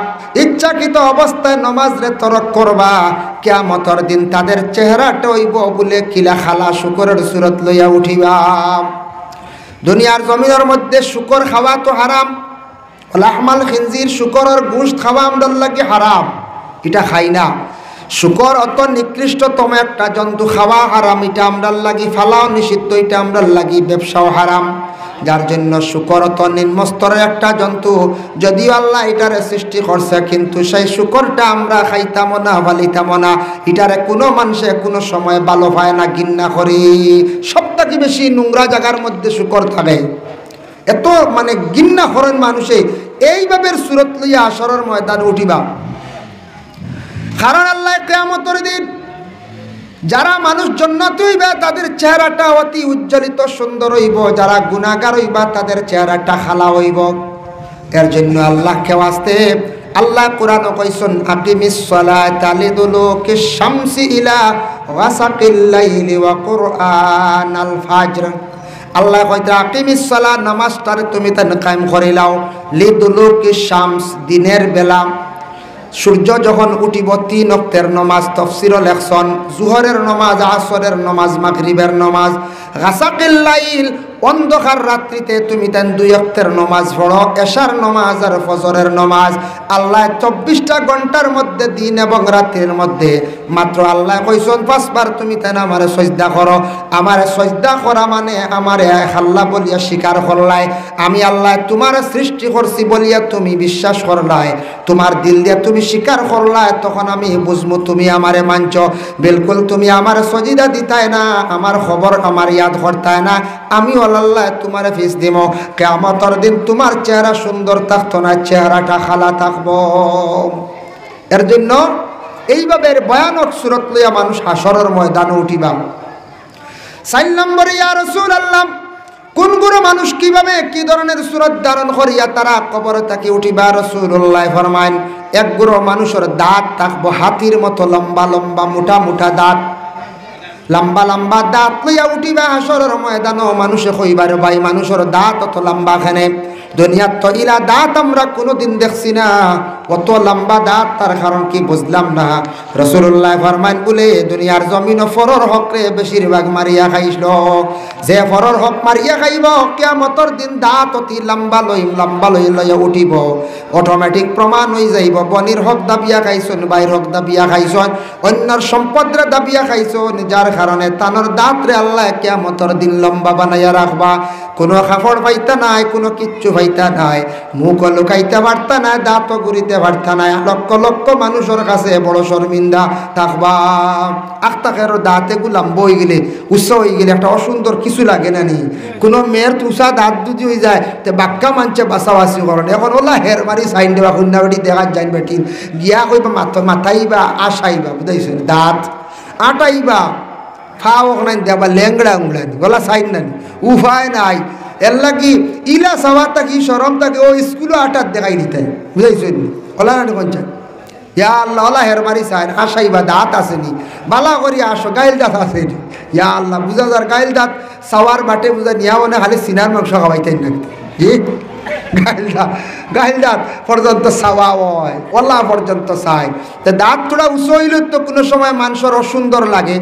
ইচ্ছাকৃত অবস্থায় নামাজরে তরক করবা, কিয়ামতের দিন তাদের চেহারাটা হইব বলে কিলা খালা শুকরের সূরত লইয়া উঠিবা। দুনিয়ার জমিনের মধ্যে শুকর খাওয়া তো হারাম, লাহমাল খিনজির, শুকরের গোশত খাওয়া আমাদের লাগে হারাম, এটা খাই না। শুকর অত নিকৃষ্টতম একটা জন্তু, খাওয়া হারাম, এটা আমরার লাগি ফালাও নিষিদ্ধ, এটা আমরার লাগি ব্যবসাও হারাম। যার জন্য শুকর অত নিম্নস্তরের একটা জন্তু, যদিও আল্লাহ এটারে সৃষ্টি করছে, কিন্তু সেই শুকরটা আমরা খাইতাম না, ফালিতাম না, এটারে কোনো মানুষে কোনো সময় ভালো পায় না, ঘৃণা করি। সবথেকে বেশি নোংরা জায়গার মধ্যে শুকর থাকে, এত মানে ঘৃণা করেন মানুষে। এইভাবে সূরত লইয়া আসরের ময়দানে উঠিবা। কারণ আল্লাহ কিয়ামতের দিন যারা মানুষ জান্নাত হইবে তাদের চেহারাটা অতি উজ্জ্বলিত সুন্দর হইব, যারা গুনাহগার হইবা তাদের চেহারাটা খালা হইব। এর জন্য আল্লাহকে ওয়াস্তে আল্লাহ কোরআনে কইছেন আকিমিস সালাতা লিদুলুকিশ শামসি ইলা ওয়াসাকিল লাইলি ওয়া কুরআনাল ফাজর। আল্লাহ কইতে আকিমিস সালাত, নামাজটারে তুমি তান কায়েম করে লাও, লিদুলুকিশ শামস, দিনের বেলা সূর্য যখন উঠিব 3 ওয়াক্তের নামাজ তাফসীরে লেখছেন, জোহরের নামাজ, আসরের নামাজ, মাগরিবের নামাজ, গাসাকিল লাইল, অন্ধকার রাত্রিতে তুমি তান 2 ওয়াক্তের নামাজ পড়ো, এশার নামাজ আর ফজরের নামাজ। আল্লাহ 24টা ঘন্টার মধ্যে, দিন এবং রাতের মধ্যে মাত্র আল্লাহ কইছেন 5 বার তুমি তান আমারে সিজদা করো। আমারে সিজদা করা মানে আমারে আল্লাহ বলিয়া স্বীকার করলাই, আমি আল্লাহ তোমার সৃষ্টি করছি বলিয়া তুমি বিশ্বাস করলাই, তোমার দিল দিয়ে তুমি স্বীকার করলাই, তখন আমি বুঝবো তুমি আমারে মানছ। বিলকুল তুমি আমার সজিদা দিতাই না, আমার খবর আমার ইয়াদ করতাই না, আমি আল্লাহ তোমার ফিস দিব। কিয়ামতের দিন তোমার চেহারা সুন্দর থাকতো না, চেহারাটা খালা থাকবো। এর জন্য এইভাবে ভয়ানক সুরত লইয়া মানুষ হাসরের ময়দানে উঠিবা। 4 নম্বরে ইয়া রাসূলুল্লাহ, কোন গুরু মানুষ কিভাবে কি ধরনের সুরত ধারণ করিয়া তারা কবর থেকে উঠিবা? রাসূলুল্লাহ ফরমায়েন, এক গুরু মানুষের দাঁত থাকবো হাতির মতো লম্বা লম্বা, মোটা মোটা দাঁত, লম্বা লম্বা দাঁত লইয়া উঠিবা হাসরের ময়দানও। মানুষে কইবার ভাই মানুষের দাঁত অত লম্বা খানে, দুনিয়ার তো ইলা দাঁত আমরা কোনোদিন দেখছি না, অত লম্বা দাঁত, তার কারণ কি বুঝলাম না। রাসূলুল্লাহ ফরমাইন বলে দুনিয়ার জমিন ফরর হকরে বেশিরভাগ মারিয়া খাইছিল, যে ফরর হক মারিয়া খাইব কিয়ামতের দিন দাঁত অতি লম্বা লইয়া উঠিব। অটোমেটিক প্রমাণ হয়ে যাইব বনির হক দাবিয়া খাইছন, বাইর হক দাবিয়া খাইছন, অন্যর সম্পদরে দাবিয়া খাইছন, যার কারণে তানোর দাঁতরে আল্লাহ কিয়ামতের দিন লম্বা বানাইয়া রাখবা। কোনো কাপড় পাইতা নাই, কোনো কিচ্ছু পাইতা নাই, মুখ লুকাইতে পারতা নাই, দাঁতও ঘুরিতে পারতা নাই, লক্ষ লক্ষ মানুষের কাছে বড় শর্মিন্দা থাকবা। আখতাকের দাঁতে গুলাম বই গেলে উৎসাহ হয়ে গেলে একটা অসুন্দর কিছু লাগে না নি? কোনো মেয়ের তুষা দাঁত যদি হয়ে যায় তো বাক্কা মানছে বাসাবাসি করেন। এখন ওলা হের মারি সাইন দেবা কন্যা বেটি দেখা যাইন বেটিন গিয়া কইবা মাথাইবা আশাইবা, বুঝাইছেন? দাঁত আটাইবা, খাও নাই দেবা, ল্যাংড়া উংড়ানি, গলা সাইন নানি, উপায় নাই। এর লাগি ইলা সবার থাকি সরম থাকে ও স্কুলও আটার দেখাই দিতে, বুঝাইছেন? ওলা নানি কঞ্চায় ইয়া আল্লাহ, ওলা হের মারি সাইন আশাইবা, দাঁত আসেনি বালা করি আসো, গাইল দাঁত আসেনি। ইয়া আল্লাহ, বুঝা যার গাইল দাঁত সাওয়ার বাটে বুঝা নিয়া মনে খালি সিনার মাংস খাওয়াইতেন না, জি গাইল দাঁত পর্যন্ত চাওয়া হয়, ওলা পর্যন্ত চাই। তো দাঁত তোরা উঁচু হইলে তো কোনো সময় মানুষের অসুন্দর লাগে,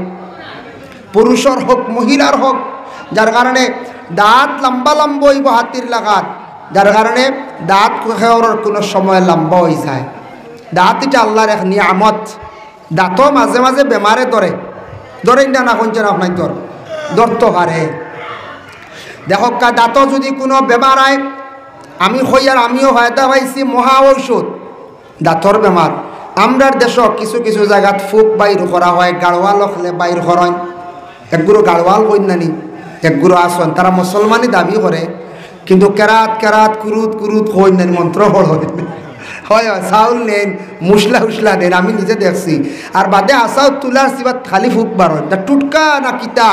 পুরুষের হোক মহিলার হোক, যার কারণে দাঁত লম্বা লম্বা হইব হাতির লাগাত, যার কারণে দাঁত খেওয়ার কোনো সময় লম্বা হয়ে যায়। দাঁত এটা আল্লাহর এক নিয়ামত। দাঁতও মাঝে মাঝে বেমারে ধরে না কোনছেন আপনার ধরতে পারে। দেখো দাঁতও যদি কোনো বেমার হয়, আমি হই আর আমিও হয়তো পাইছি মহা ঔষধ দাঁতর বেমার। আমরার দেশ কিছু কিছু জায়গাত ফুক বাইর করা হয়, গাড়োয়াল হলে বাইর করেন। একগুলো গাড়োয়াল কই নানি, একগুলো আসন, তারা মুসলমানই দাবি করে, কিন্তু কেরাত কেরাত কুরুত কুরুত কই নানি, মন্ত্র হয় হয় চাউল নেন, মুসলা উসলা নেন, আমি নিজে দেখছি। আর বাদে আসাও তুলার সিবাত খালি ফুক বারণ, টুটকা না কিতা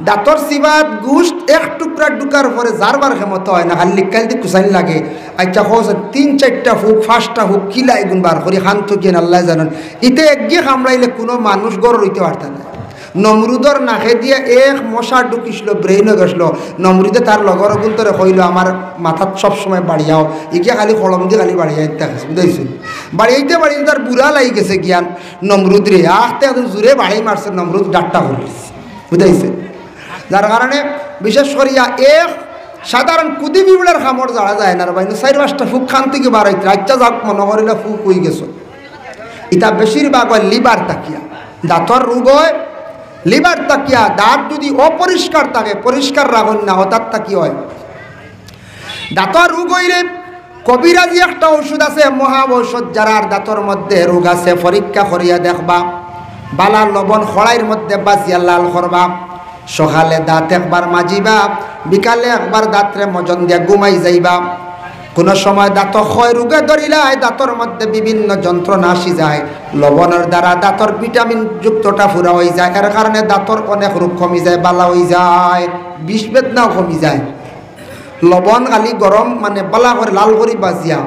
দাঁতর সিবাত গুষ্ট এক টুকরা টুকার পরে যারবার ক্ষমতা হয় না, খালি লিকাল দিয়ে কুসাইন লাগে। আচ্ছা হোস 3-4টা ফুক 5টা ফুক কিলা এগুন বার করি খান থকিয়েন আল্লাহ জানেন। ইতে একগিয়ে কামড়াইলে কোনো মানুষ গড় রইতে পারত না। নমরুদর নাকে দিয়ে এক মশা ঢুকিছিল, ব্রেইনে গেছিল। নমরুদে তার লগর গুন্তরে কইল আমার মাথাত সবসময় বাড়িয়াও, ইগিয়া খালি কলম দিয়ে খালি বাড়িয়াইতে থাকছে, বুঝাইছিল? বাড়িয়াইতে বাড়িয়ে তার বুড়া লাগি গেছে জ্ঞান নমরুদ রে, আখতে এখন জোরে বাড়ি মারছে, নমরুদ ডাট্টা করিস, বুঝাইছে? যার কারণে বিশেষ করিয়া এক সাধারণ কুদি বিবুলার খামর যাওয়া যায় না, বাইন 4-5টা ফুক খান থেকে বাড়াইতে আচ্ছা যাক মনে করিলে ফুক হয়ে গেছো। এটা বেশিরভাগ হয় লিভার তাকিয়া, দাঁতর রোগ হয় লিভার তাকিয়া। দাঁত যদি অপরিষ্কার থাকে, পরিষ্কার রাখুন না, হঠাৎ তাকি হয় দাঁতর রোগ হইলে কবিরাজি একটা ওষুধ আছে, মহা ঔষধ। যারা দাঁতর মধ্যে রোগ আছে পরীক্ষা করিয়া দেখবা, বালা লবণ খড়াইয়ের মধ্যে বাজিয়া লাল করবা, সকালে দাঁত একবার মাজিবা, বিকালে একবার দাঁতরে মজন দিয়া ঘুমাই যাইবা। কোনো সময় দাঁত ক্ষয় রোগে ধরিলায়, দাঁতর মধ্যে বিভিন্ন যন্ত্রণা আসি যায়, লবণের দ্বারা দাঁতর ভিটামিন যুক্তটা পুরা হয়ে যায়, এর কারণে দাঁতর অনেক রোগ কমি যায়, বালা হয়ে যায়, বিষ বেদনাও কমি যায়। লবণ খালি গরম মানে বালা করে লাল করে বাজিয়া।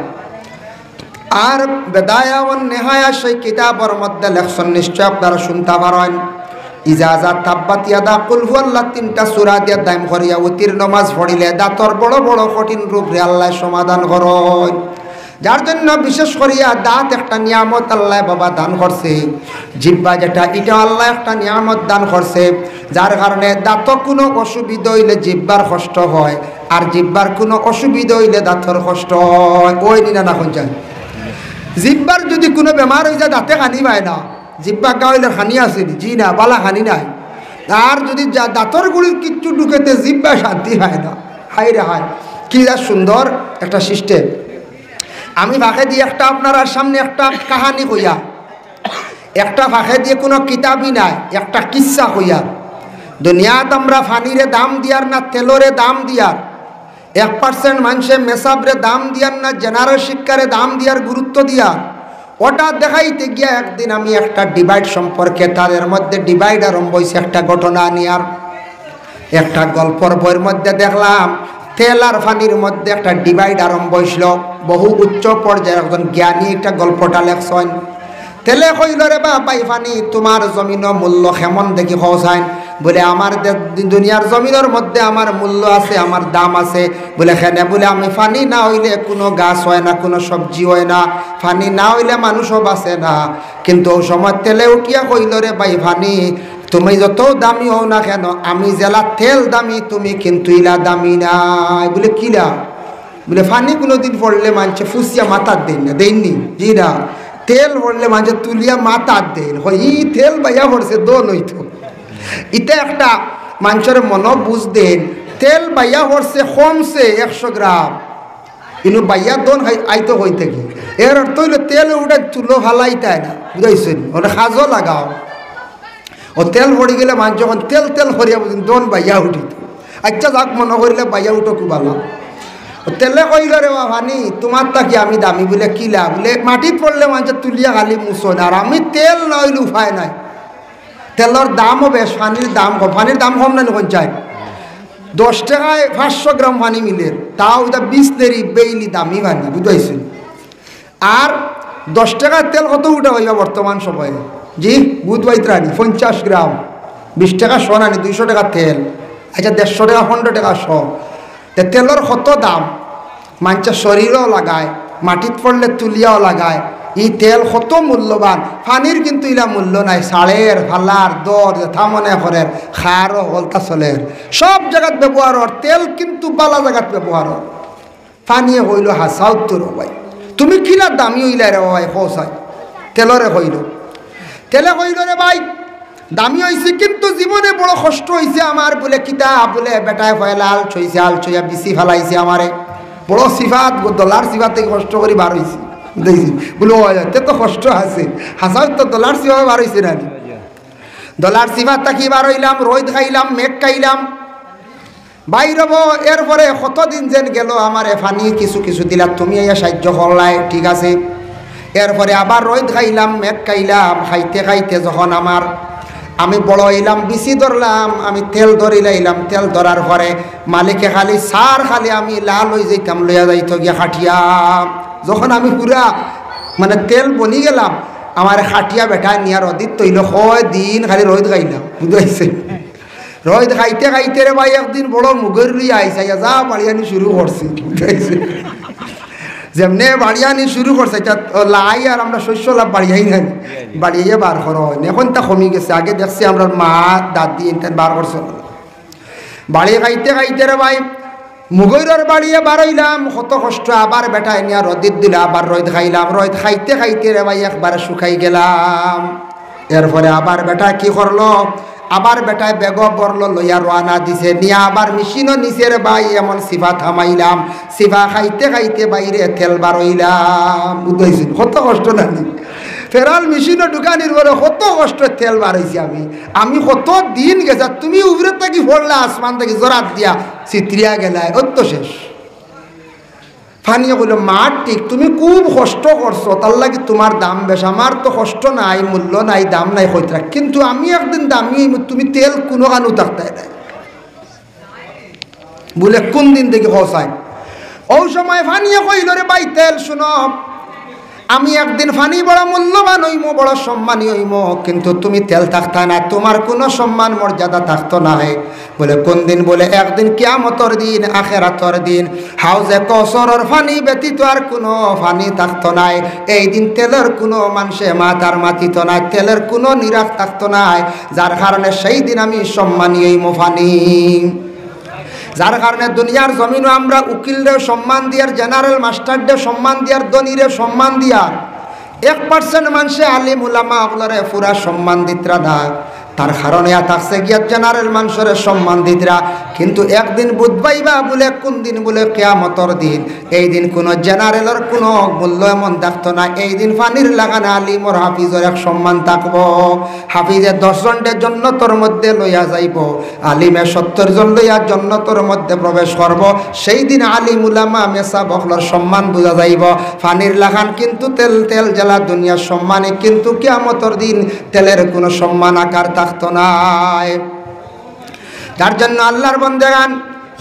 আর বেদায়া ও নেহায়া সেই কিতাবের মধ্যে লেখছেন, নিশ্চয় আপনারা শুনতে পারেন, ইজাজাত তাব্বাত ইয়াদা কুল হুয়াল্লাহ 3টা সূরা দিয়ে দাম করিয়া উতির নামাজ পড়িলে দাঁতর বড় বড় কঠিন রোগ রে আল্লাহ সমাধান করেন। যার জন্য বিশেষ করিয়া দাঁত একটা নিয়ামত আল্লাহ বাবা দান করছে, জিহ্বা যেটা এটা আল্লাহ একটা নিয়ামত দান করছে, যার কারণে দাঁত কোনো অসুবিধা হইলে জিহ্বার কষ্ট হয়, আর জিহ্বার কোনো অসুবিধা হইলে দাঁতর কষ্ট হয়। ওই নিনা না কোন যায় জিহ্বার যদি কোনো বেমার হয়ে যায় দাঁতে হানি পায় না, জিহ্বা গাইলে হানি আসেনি, জি না, বালা হানি নাই। আর যদি দাঁতর গুলির কিচ্ছু ঢুকেতে জিহ্বা শান্তি হয় না। হাই রে হাই, কি সুন্দর একটা সিস্টেম। আমি ফাঁকে দিয়ে একটা আপনার সামনে একটা কাহানি কইয়া, একটা ফাঁকে দিয়ে কোনো কিতাবই নাই, একটা কিচ্ছা কইয়া। দুনিয়াত আমরা ফানিরে দাম দিয়ার না তেলরে দাম দিয়ার, 1% মানুষে মেসাবরে দাম দিয়ার না জেনারেল শিক্ষারে দাম দিয়ার গুরুত্ব দিয়ার, ওটা দেখাইতে গিয়া একদিন আমি একটা ডিভাইড সম্পর্কে, তাদের মধ্যে ডিভাইড আরম্ভ হয়েছে একটা ঘটনা নিয়ার। একটা গল্পর বইয়ের মধ্যে দেখলাম তেল আর ফানির মধ্যে একটা ডিভাইড আরম্ভ হয়েছিল। বহু উচ্চ পর্যায়ের একজন জ্ঞানী একটা গল্পটা লেখছেন। তেলে কইল রে বাই ফানি, তোমার জমিনের মূল্য কেমন দেখি খোঁজাইন। বলে আমার দুনিয়ার জমিনের মধ্যে আমার মূল্য আছে, আমার দাম আছে। বলে কেন? বলে আমি ফানি না হইলে কোনো গাছ হয় না, কোনো সবজি হয় না, ফানি না হইলে মানুষও বাঁচে না। কিন্তু ওই সময় তেলে উঠিয়া কইল রে ভাই ফানি, তুমি যত দামি হও না কেন, আমি জেলা তেল দামি, তুমি কিন্তু ইলা দামি নাই। বলে কিলা? বলে ফানি কোনোদিন পড়লে মানুষে ফুসিয়া মাথার দেন না, দেননি? জি না। তেল পড়লে মানুষে তুলিয়া মাথার দেন, হয় ই তেল বাইয়া পড়ছে দোন হইতো। এটা একটা মানুষের মন বুঝ দেন, তেল বাইয়া পড়ছে কমছে 100 গ্রাম, কিন্তু বাইয়া দোন আইতো হইতে কি এর অর্থ হইলে তেল উঠে তুলো হালাইতাই না, বুঝাইছেন? ওটা সাজও লাগাও। ও তেল পড়ি গেলে মানুষ যখন তেল তেল করিয়া বুঝেন দোন বাইয়া উঠিত। আচ্ছা যাক মনে করিলে বাইয়া উঠো খুব ভালো। তেলে কইল রে ভানি, তোমার তাকি আমি দামি। বলে কিলা? বলে মাটিত পড়লে মানুষের তুলিয়া খালি মুছন, আর আমি তেল না হইলে উপায় নাই। তেলের দামও বেশ, পানির দাম কম। পানির দাম কম না কোন চাই? 10 টাকায় 500 গ্রাম পানি মিলে, তাও এটা 20 দেরি বেইলি দামি পানি, বুঝাইছেন? আর 10 টাকার তেল কত উঠা হইবা বর্তমান সময়ে? জি বুধবাইত্রানি 50 গ্রাম, 20 টাকা শ নানি, 200 টাকার তেল। আচ্ছা 150 টাকা 15 টাকা শ। তেলের কত দাম, মানুষের শরীরও লাগায়, মাটিত পড়লে তুলিয়াও লাগায়। এই তেল কত মূল্যবান, পানির কিন্তু ইলা মূল্য নাই। সাড়ের ফালার দর যথা মনে করেন, খারও হলতা চলের, সব জায়গাত ব্যবহার হর। তেল কিন্তু বালা জায়গাত ব্যবহার হর। পানিয়ে হইল হাসা উত্তর ভাই, তুমি কিলা দামি হইলে রে ভাই খোঁচাই? তেলরে হইল, তেলে হইল রে ভাই দামি হয়েছে, কিন্তু জীবনে বড় কষ্ট হয়েছে আমার। বলে কিতা? বলে বেটায় ফয়লা আল ছইছে, আল ছইয়া বিচি ফেলাইছে আমারে। বড় সিফাত, ডলার সিফাত থেকে কষ্ট করে বার হয়েছে, বুঝেছি? বলে তে তো কষ্ট আছে, হাসা তো ডলার সিফা বার হয়েছে না? ডলার সিফাত থাকি বার হইলাম, রোদ খাইলাম, মেঘ খাইলাম, বাইরব। এরপরে কতদিন যেন গেল, আমার ফানি কিছু কিছু দিলা, তুমি ইয়া সাহায্য করলাই, ঠিক আছে। এরপরে আবার রোদ খাইলাম, মেঘ খাইলাম, খাইতে খাইতে যখন আমি বড় হইলাম, বিচি ধরলাম, আমি তেল ধরি লাইলাম। তেল ধরার পরে মালিকে খালি সার খালি আমি লাল হয়ে যাইতাম, লইয়া যাইত গিয়া খাটিয়া। যখন আমি পুরা মানে তেল বনি গেলাম, আমার খাটিয়া বেটা নিয়ার অদিত তৈল, হয় দিন খালি রোদ খাইলাম, বুঝাইছে? রোদ খাইতে খাইতে রে ভাই একদিন বড় মুগের লইয়া আইসা, যা বাড়িয়ানি শুরু করছি, বুঝাইছে? যেমনে বাড়িয়ানি শুরু করছে, লাই আর আমরা শস্য লাভ বাড়িয়াই নাই, বাড়িয়ে বার করা হয় না। এখন তা কমে গেছে। আগে দেখছি আমরা মা দাদি এনতেন বার করছে। বাড়ি খাইতে খাইতে রে ভাই মুগৈরের বাড়িয়ে বার হইলাম, কত কষ্ট। আবার বেটায় নিয়ে রোদিত দিলা, আবার রোদ খাইলাম। রোদ খাইতে খাইতে রে ভাই একবারে শুকাই গেলাম। এরপরে আবার বেটা কি করলো, আবার বেটায় বেগ বরল, লইয়া রোয়ানা দিছে, নিয়ে আবার মেশিনও নিচের ভাই এমন সিফা থামাইলাম। সিফা খাইতে খাইতে বাইরে তেল বার হইলাম, বুঝাইছিল? কত কষ্ট নানি ফেরাল মেশিনও ঢুকানির বলে কত কষ্ট তেল বার হয়েছি আমি কত দিন গেছে। তুমি উপরে থাকি পড়লে আসমান থেকে জোরাত দিয়া চিত্রিয়া গেলায়, অত শেষ। ফানিয়ে বলল মা ঠিক, তুমি খুব কষ্ট করছো, তার লাগে তোমার দাম বেশ, আমার তো কষ্ট নাই, মূল্য নাই, দাম নাই হইতরা, কিন্তু আমি একদিন দামি, তুমি তেল কোনো কানু থাকতে নাই। বলে কোন দিন দেখি হসায় ও সময় ফানিয়ে কইল রে ভাই তেল শুনো, আমি একদিন ফানি বড় মূল্যবান হইম, বড় সম্মানী হইম, কিন্তু তুমি তেল থাকতা না, তোমার কোনো সম্মান মর্যাদা থাকতো না। বলে কোন দিন? বলে একদিন কিয়ামতের দিন, আখিরাতের দিন, হাউজে কৌসরের ফানি ব্যতীত আর কোনো ফানি থাকতো না। এই দিন তেলের কোনো মানুষে মাথার মাতিত না, তেলের কোনো নিরাশ থাকতো না, যার কারণে সেই দিন আমি সম্মানী হইম ফানি। যার কারণে দুনিয়ার জমিনও আমরা উকিলরে সম্মান দিয়ার, জেনারেল মাস্টারডে সম্মান দিয়ার, দনিরে সম্মান দিয়ার, 1% মানুষে আলিম উলামা ওগুলোরে পুরা সম্মান দিতরা না। তার কারণে থাকছে গিয়া জেনারেল মানুষের সম্মান দিতরা, কিন্তু একদিন বুধবাইবা বলে কোন দিন? বলে কিয়ামতের দিন। এই দিন কোনো জেনারেলের কোনো মূল্য এমন থাকতো না, এই দিন ফানির লাগানা আলিম ওর হাফিজের এক সম্মান থাকবো। হাফিজে 10 জনের জন্নতর মধ্যে লইয়া যাইব, আলিমে 70 জন লইয়া জন্নতর মধ্যে প্রবেশ করব। সেই দিন আলিম উলামা মেসা বখলার সম্মান বোঝা যাইব। ফানির লাগান কিন্তু তেল তেল জ্বালা দুনিয়ার সম্মানে, কিন্তু কিয়ামতের দিন তেলের কোনো সম্মান আকার থাকতো না। যার জন্য আল্লাহর বান্দাগান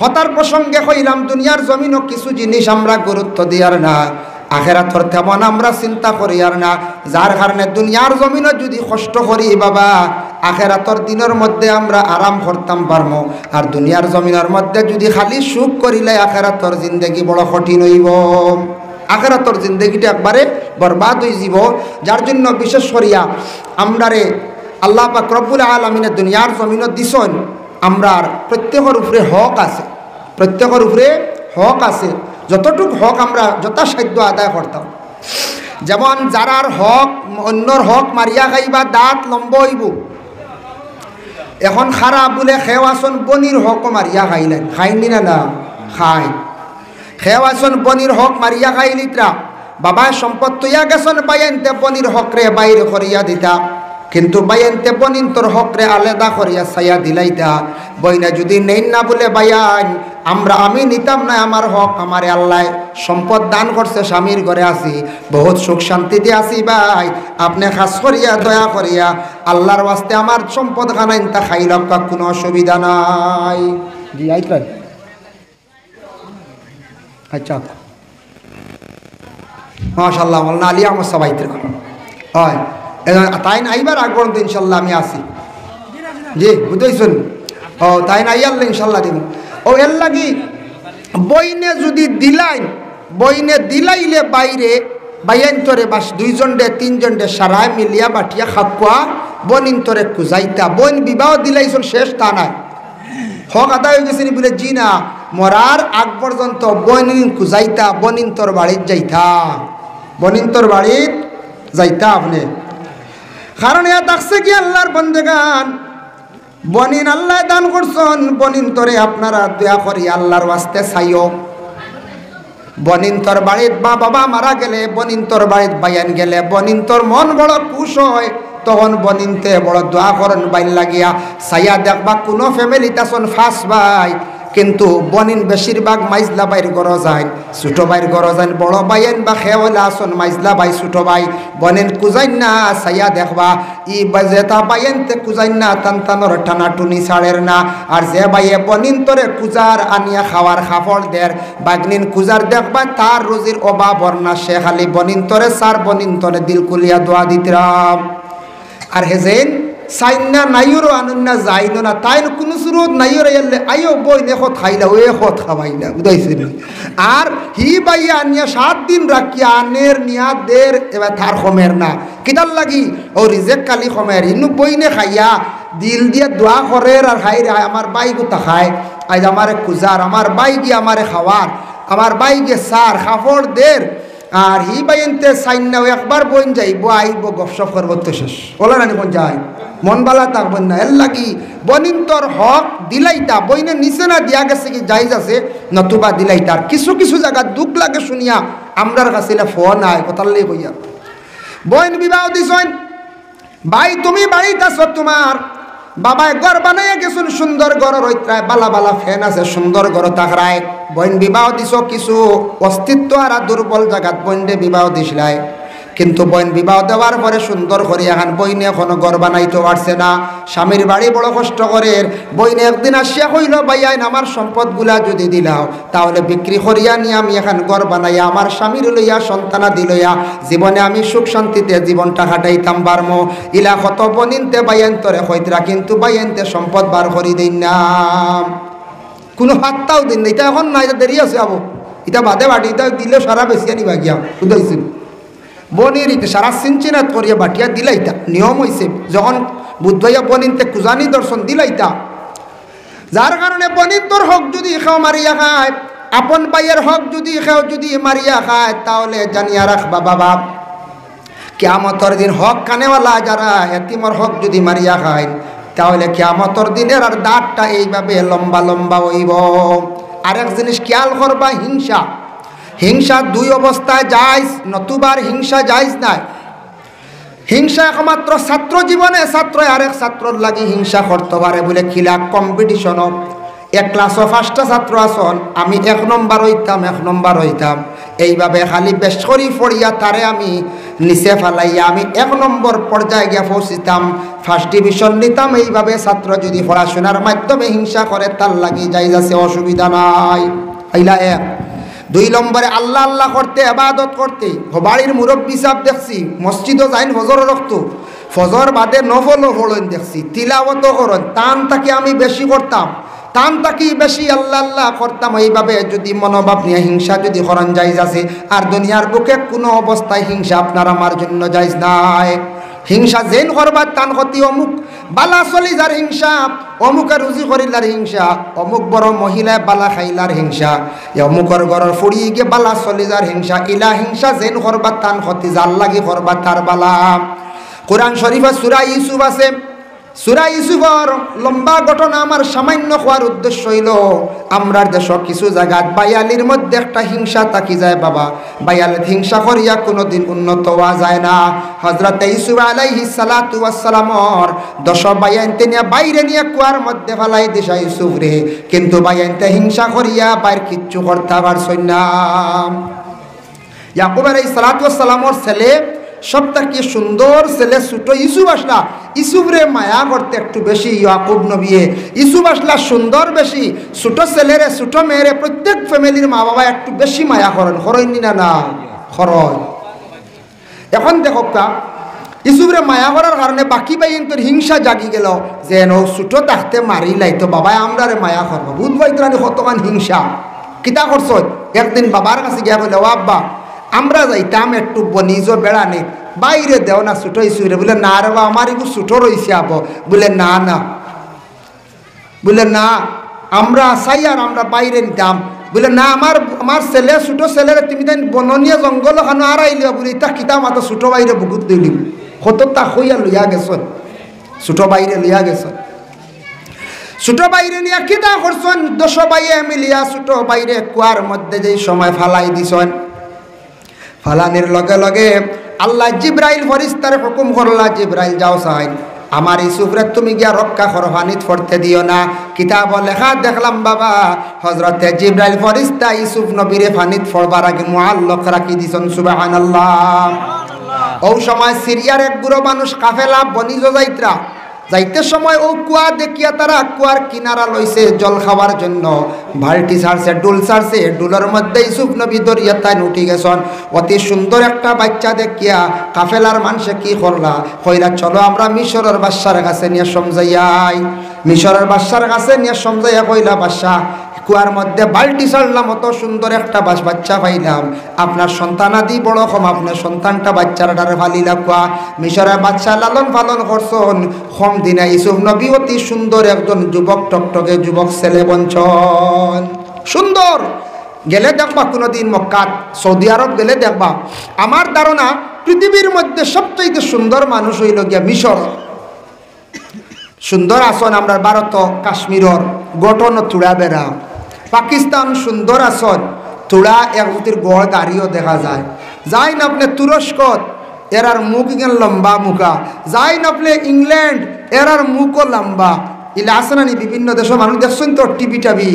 হতার প্রসঙ্গে কইলাম, দুনিয়ার জমিনও কিছু জিনিস আমরা গুরুত্ব দিয়ার না, আখিরাতের তেমন আমরা চিন্তা করি আর না। যার কারণে দুনিয়ার জমিনও যদি কষ্ট করি বাবা, আখিরাতের দিনের মধ্যে আমরা আরাম করতাম পারবো। আর দুনিয়ার জমিনের মধ্যে যদি খালি সুখ করিলে আখিরাতের জিন্দেগি বড় কঠিন হইব, আখিরাতের জিন্দেগিটা একবারে বরবাদ হয়ে যাব। যার জন্য বিশেষ করিয়া আমরারে আল্লাহ পাক রব্বুল আলামিনের দুনিয়ার জমিনত দিছেন, আমরার প্রত্যেকের উপরে হক আছে, প্রত্যেকের উপরে হক আছে। যতটুক হক আমরা যথাসাধ্য আদায় করতাম। যেমন যারার হক, অন্যর হক মারিয়া খাইবা দাঁত লম্ব হইব। এখন খারাপ বলে খেওয়াছন বনির হকও মারিয়া খাইলেন, খাইনি না? না খাই। খেওয়াছন বনির হক মারিয়া খাইলিতরা, বাবায় সম্পদ তৈয়া গেছন বাইনতে বনির হকরে বাইরে করিয়া দিতা, কিন্তু বাইনতে বনিন তোর হকরে আলাদা করিয়া ছায়া দিলাইতা। বইনা যদি নেই না বলে বাইন আমি নিতাম না আমার হক, আমারে আল্লাহ সম্পদ দান করছে, স্বামীর ঘরে আছি, বহুত সুখ শান্তিতে আছি ভাই, আপনি খাস করিয়া দয়া করিয়া আল্লাহর ওয়াস্তে আমার সম্পদ খানাইন তা খাইলাম, কোনো অসুবিধা নাই। জি আইতরাই আচ্ছা মাশাআল্লাহ মাওলানা আলী আহমদ সাহেব আইতরা হয়, তাই না আইবার আগ পর্যন্ত ইনশাল্লাহ আমি আসি। জি বুঝতেছেন? ও তাই না আইয়াল্লা ইনশাল্লাহ দিব। ও এর লাগি বইনে যদি দিলাই, বইনে দিলাইলে বাইরে বাইন্তরে বাস 2 জনডে 3 জনডে সারায় মিলিয়া বাটিয়া খাপা বনিন্তরে কুজাইতা। বইন বিবাহ দিলাইছন শেষ তা নাই, হক আদায় হয়ে গেছে বলে জি না, মরার আগ পর্যন্ত বনিন কুজাইতা, বনিন্তর বাড়ির যাইতা, বনিন্তর বাড়ির যাইতা আপনি। কারণ এ থাকছে কি আল্লাহর বন্দেগান, বনিন আল্লাহ দান করছেন, বনিন তরে আপনারা দয়া করি আল্লাহর ওয়াস্তে চাইও। বনিন তোর বাড়িত মা বাবা মারা গেলে, বনিন তোর বাড়িত বাইয়ান গেলে, বনিন তোর মন বড় খুশ হয়, তখন বনিনতে বড় দোয়া করেন বাইন লাগিয়া। চাইয়া দেখবা কোনো ফ্যামিলিতে আসন ফাঁস ভাই, কিন্তু বনিন বেশিরভাগ মাইজলা বাইর গড় যায়, ছোটো বাইর গড় যায়, বড় বাইন বা খেওয়ালা আসন মাইজলা বাই ছোটো ভাই বনিন কুজাইন না। চাইয়া দেখবা ই যেটা বাইনতে কুজাইন না, টান টানোর টানা টুনি ছাড়ের না। আর যে বাইয়ে বনিন তোরে কুজার আনিয়া খাওয়ার খাফড় দের, বাগনিন কুজার দেখবা তার রুজির অভাব না, সে খালি বনিন তোরে সার, বনিন তোরে দিল কুলিয়া দোয়া দিতরাম। আর হেজেন সাইনা নাইরো আনন্না যাইনো না, তাই কোনো সুরত নাইরে এলে আইও বই নেখত খাইলা ওয়ে খত খাওয়াইলা বুঝাইছেন। আর হি বাইয়া আনিয়া 7 দিন রাখিয়া আনের নিয়া দের, এবার তার খমের না কিতার লাগি ও রিজেক কালি খমের, ইনু বইনে খাইয়া দিল দিয়ে দোয়া করে আর খাই রে আমার বাই গুতা খায়, আজ আমারে কুজার, আমার বাই গিয়ে আমারে খাওয়ার, আমার বাই গিয়ে সার খাফড় দের। আর হি বাইনতে সাইন্নাও একবার বইন যাইব, আইব গপসপ করব তো শেষ বলে না কোন যায় মন বালা থাকবেন না। এর লাগি বনিন তোর হক দিলাইতা, বইনে নিচে না দিয়া গেছে কি যাইজ আছে, নতুবা দিলাইতার। কিছু কিছু জায়গা দুঃখ লাগে শুনিয়া আমরার কাছে ফোন আয় কথাল্লাই কইয়া বইন বিবাহ দিছেন, ভাই তুমি বাড়িতে আছো, তোমার বাবায় ঘর বানাইয়া গেছুন, সুন্দর ঘর রইত্রায়, বালা বালা ফ্যান আছে, সুন্দর ঘর তাকরায়। বইন বিবাহ দিছ, কিছু অস্তিত্ব আর দুর্বল জায়গাত বইনরে বিবাহ দিসলাই, কিন্তু বইন বিবাহ দেওয়ার পরে সুন্দর করে এখন বইনে এখনো ঘর বানাইতে পারছে না। স্বামীর বাড়ি বড় কষ্ট করে। বইনে একদিন আসিয়া কইল, ভাইয়াইন আমার সম্পদগুলা যদি দিলাও তাহলে বিক্রি করিয়া নিয়ে আমি এখন ঘর বানাইয়া আমার স্বামীর লইয়া সন্তানাদি লইয়া জীবনে আমি সুখ শান্তিতে জীবনটা কাটাইতাম পারমো। ইলা কত বনিনতে বাইয়ান তরে হইতরা, কিন্তু বাইয়ানতে সম্পদ বার করি দিন না, কোনো হাতটাও দিন না। এটা এখন না, এটা দেরি আছে আবো, এটা বাদে বাটি, এটা দিলে সারা বেশি আনিবা গিয়া বুঝাইছিল বনির ইতে সারা সিনচিনাত করিয়া বাটিয়া দিলাইতা নিয়ম হয়েছে। যখন বুধবাইয়া বনিনতে কুজানি দর্শন দিলাইতা, যার কারণে বনিন তোর হক যদি খেও মারিয়া খায়, আপন ভাইয়ের হক যদি খেও যদি মারিয়া খায়, তাহলে জানিয়া রাখবা বাবা, কিয়ামতের দিন হক কানেওয়ালা যারা এতিমর হক যদি মারিয়া খায়, তাহলে কিয়ামতের দিনের আর দাঁতটা এইভাবে লম্বা লম্বা হইব। আরেক জিনিস খেয়াল করবা, হিংসা। হিংসা দুই অবস্থায় জায়েজ, নতুবার হিংসা জায়েজ নাই। হিংসা একমাত্র ছাত্র জীবনে ছাত্র আরেক ছাত্রর লাগি হিংসা করতে পারে বলে খিলা কম্পিটিশন। এক ক্লাসও 5টা ছাত্র আসন, আমি 1 নম্বর হইতাম 1 নম্বর হইতাম, এইভাবে খালি বেশ করি পড়িয়া তারে আমি নিচে ফেলাইয়া আমি 1 নম্বর পর্যায়ে গিয়ে পৌঁছিতাম, 1st ডিভিশন নিতাম। এইভাবে ছাত্র যদি পড়াশোনার মাধ্যমে হিংসা করে, তার লাগি যাই যাচ্ছে, অসুবিধা নাই। আইলা 1। 2 নম্বরে আল্লাহ আল্লাহ করতে, ইবাদত করতে। বাড়ির মুরব্বী সাহেব দেখছি মসজিদও যাইন, ফজর রক্ত, ফজর বাদে নফলও পড়েন দেখছি, তিলাওয়াতও করেন। টান তাকে আমি বেশি করতাম, টান তাকি বেশি আল্লাহ আল্লাহ করতাম। এইভাবে যদি মনোভাব নিয়ে হিংসা যদি করেন জায়েজ আছে। আর দুনিয়ার বুকে কোনো অবস্থায় হিংসা আপনার আমার জন্য জায়েজ নাই। হিংসা যেন করবার টান ক্ষতি, অমুক বালা চলি যার হিংসা, অমুকের রুজি করিলার হিংসা, অমুক বড় মহিলায় বালা খাইলার হিংসা, অমুকর ঘরের ফুড়িয়ে গিয়ে বালা চলি যার হিংসা, ইলা হিংসা যেন করবার টান ক্ষতি, যার লাগি করবার তার বালা। কোরআন শরীফে সূরা ইউসুফ আছে। সূরা ইউসুফের লম্বা ঘটনা আমার সামান্য হওয়ার উদ্দেশ্য হইল, আমরা দেশ কিছু জায়গায় বায়ালির মধ্যে একটা হিংসা থাকি যায় বাবা। বায়ালির হিংসা করিয়া কোনোদিন উন্নত হওয়া যায় না। হযরত ইউসুফ আলাইহিস সালাতু ওয়াস সালামর 10 বায়ানতে নিয়ে বাইরে নিয়ে কুয়ার মধ্যে ফেলাই দিশা ইউসুফ রে, কিন্তু বায়ানতে হিংসা করিয়া বাইর কিচ্ছু করতে পারছই না। ইয়াকুব আলাইহিস সালাতু ওয়াস সালামর ছেলে সবথেকে সুন্দর ছেলে ছোট ইউসুফ আসলা, ইউসুফরে মায়া করতে একটু বেশি ইয়াকুব নবীয়ে। ইউসুফ আসলা সুন্দর বেশি, ছোট ছেলেরে ছোট মেয়েরে প্রত্যেক ফ্যামিলির মা বাবা একটু বেশি মায়া করেন, করেননি না? না করেন। এখন দেখো ইউসুফরে মায়া করার কারণে বাকি বাইন্তর হিংসা জাগি গেল, যে নো ছোট থাকতে মারি লাইতো বাবা আমরারে মায়া করবো, বুধ বাইতরানি কতক্ষণ হিংসা। কিতা করছ? একদিন বাবার কাছে গিয়া কইল, ও আব্বা আমরা যাইতাম একটু বনিজ বেড়ানি, বাইরে দেও না ছোট ইসুরে। বলে না রে, আমার একটু ছোট রয়েছে আব। বলে না না, বলে না আমরা চাই আর আমরা বাইরে নিতাম। বলে না, আমার ছেলে ছোট ছেলের তুমি তাই বননীয় জঙ্গল খানো আর আইলিও বলি, তা কিতা মাতো ছোট বাইরে বুকুত দিলি, কত তা হইয়া লইয়া গেছ, ছোট বাইরে লইয়া গেছ। ছোট বাইরে নিয়ে কিতা করছেন? 10 বাইয়ে মিলিয়া ছোট বাইরে কুয়ার মধ্যে যেই সময় ফালাই দিছেন, ফালানির লগে লগে আল্লাহ জিব্রাইল ফরিস্তার হুকুম করলা, জিব্রাইল যাও চাই আমার ইউসুফরে তুমি গিয়া রক্ষা করো, পানিত পড়তে দিও না। কিতাব লেখা দেখলাম বাবা, হযরতে জিব্রাইল ফরিস্তা ইউসুফ নবীরে পানিত পড়বার আগে মুআল্লাক রাখি দিছেন। সুবহানাল্লাহ। ও সময় সিরিয়ার এক গুরু মানুষ কাফেলা বনিজ যাইত্রা, যাইতে সময় ও কুয়া দেখিয়া তারা কুয়ার কিনারা লইছে জল খাওয়ার জন্য, বালতি ছাড়ছে, ডুল ছাড়ছে, ডুলের মধ্যে ইউসুফ নবী দরিয়া তাই উঠি গেছেন। অতি সুন্দর একটা বাচ্চা দেখিয়া কাফেলার মানুষে কি করলা, কইরা চলো আমরা মিশরের বাদশার কাছে নিয়ে সমঝাইয়াই। মিশরের বাদশার কাছে নিয়ে সমঝাইয়া কইলা, বাদশা কুয়ার মধ্যে বালতি ছাড়লাম, অত সুন্দর একটা বাচ্চা পাইলাম, আপনার সন্তানাদি বড় কম, আপনার সন্তানটা বাচ্চার ডারে ফালিলা কুয়া। মিশরের বাচ্চা লালন পালন করছেন, কম দিনে ইউসুফ নবী অতি সুন্দর একজন যুবক, টকটকে যুবক ছেলে বঞ্চন সুন্দর। গেলে দেখবা কোনোদিন মক্কাত সৌদি আরব গেলে দেখবা, আমার ধারণা পৃথিবীর মধ্যে সবচেয়ে সুন্দর মানুষ হইল গিয়া মিশর। সুন্দর আসন আমরা ভারত কাশ্মীরর গঠন তুড়া বেড়া, পাকিস্তান সুন্দর আসন তুড়া একটির গড় গাড়িও দেখা যায়। যাই না আপনি তুরস্ক, এরার মুখ ইগেন লম্বা মুখা, যাই নাপলে ইংল্যান্ড এরার মুখও লম্বা। ইলা আসেনানি বিভিন্ন দেশের মানুষ দেখছেন তো টিভি টাবি,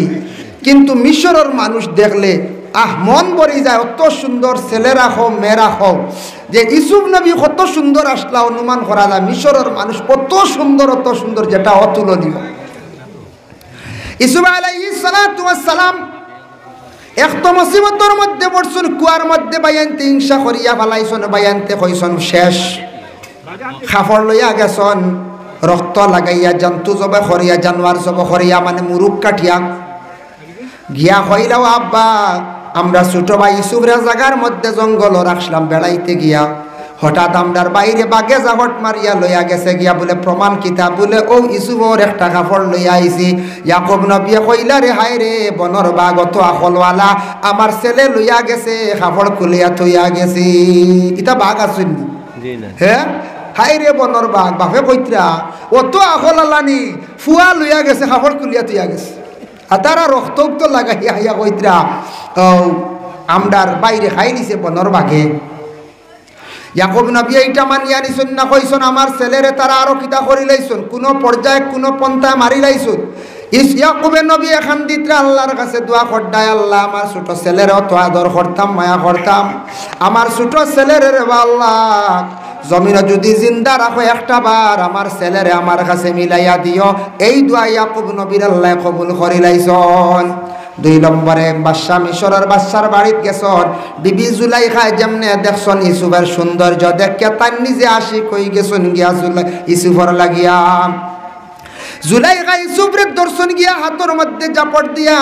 কিন্তু মিশরের মানুষ দেখলে মন ভরি যায়। অত সুন্দর ছেলেরা হোক মেয়েরা হোক, যে ইসুফ নবী কত সুন্দর আসলা অনুমান করা যায়। মিশরের মানুষ অত সুন্দর যেটা অতুলনীয়। ইসুফ আলাইহিস সালাতু ওয়াস সালাম একটা মুসিবতের মধ্যে পড়ছেন, কুয়ার মধ্যে বাইয়ানতে হিংসা করিয়া ফেলাইছেন, বাইয়ানতে কইছেন শেষ। খাফড় লইয়া গেছেন, রক্ত লাগাইয়া জন্তু জবে করিয়া, জানোয়ার জবে করিয়া, মানে মুরুখ কাটিয়া গিয়া হইলাও আব্বা আমরা ছোট ভাই ইসুফরে জায়গার মধ্যে জঙ্গল রাখলাম বেড়াইতে গিয়া, হঠাৎ আমরার বাইরে বাগে জাহট মারিয়া লইয়া গেছে গিয়া বলে প্রমাণ কিতাব বলে ও ইসুফর একটা কাপড় লইয়া আইছি। ইয়াকুব নবী কইলা রে হায় রে বনর বাঘ অত আখলওয়ালা, আমার ছেলে লইয়া গেছে কাপড় খুলিয়া থইয়া গেছি। ইটা বাঘ আসুন হ্যাঁ, হাই রে বনর বাঘ, বাপে কইত্রা অত আখলালানি ফুয়া লইয়া গেছে কাপড় খুলিয়া থইয়া গেছে। আর তারা রক্ত লাগাইয়া হাইয়া কইত্রা আমরার বাইরে খাই নিছে বনর বাঘে। ইয়াকুব নবী এইটা মানিয়া নিছেন না, কইছেন আমার ছেলেরে তারা আরো কিতা করি লাইছেন, কোনো পর্যায়ে কোনো পন্থায় মারি লাইছেন। ইয়াকুবের নবী এখান দিত্রা আল্লাহর কাছে দোয়া করডায়, আল্লাহ আমার ছোট ছেলের অত আদর করতাম, মায়া করতাম, আমার ছোট ছেলের রে আল্লাহ জমিনে যদি জিন্দা রাখো একটা বার আমার ছেলেরে আমার কাছে মিলাইয়া দিও। এই দোয়া ইয়াকুব নবীর আল্লাহ কবুল করি লাইছেন। 2 নম্বরে বাদশা, মিশরের বাদশার বাড়িত গেছন, বিবি জুলাইখায় যেমনে দেখছন ইসুফের সৌন্দর্য দেখে তার নিজে আশিক হয়ে গেছন গিয়া ইসুফর লাগিয়া। জুলাইখা ইসুফরে দর্শন গিয়া হাতের মধ্যে জাপট দিয়া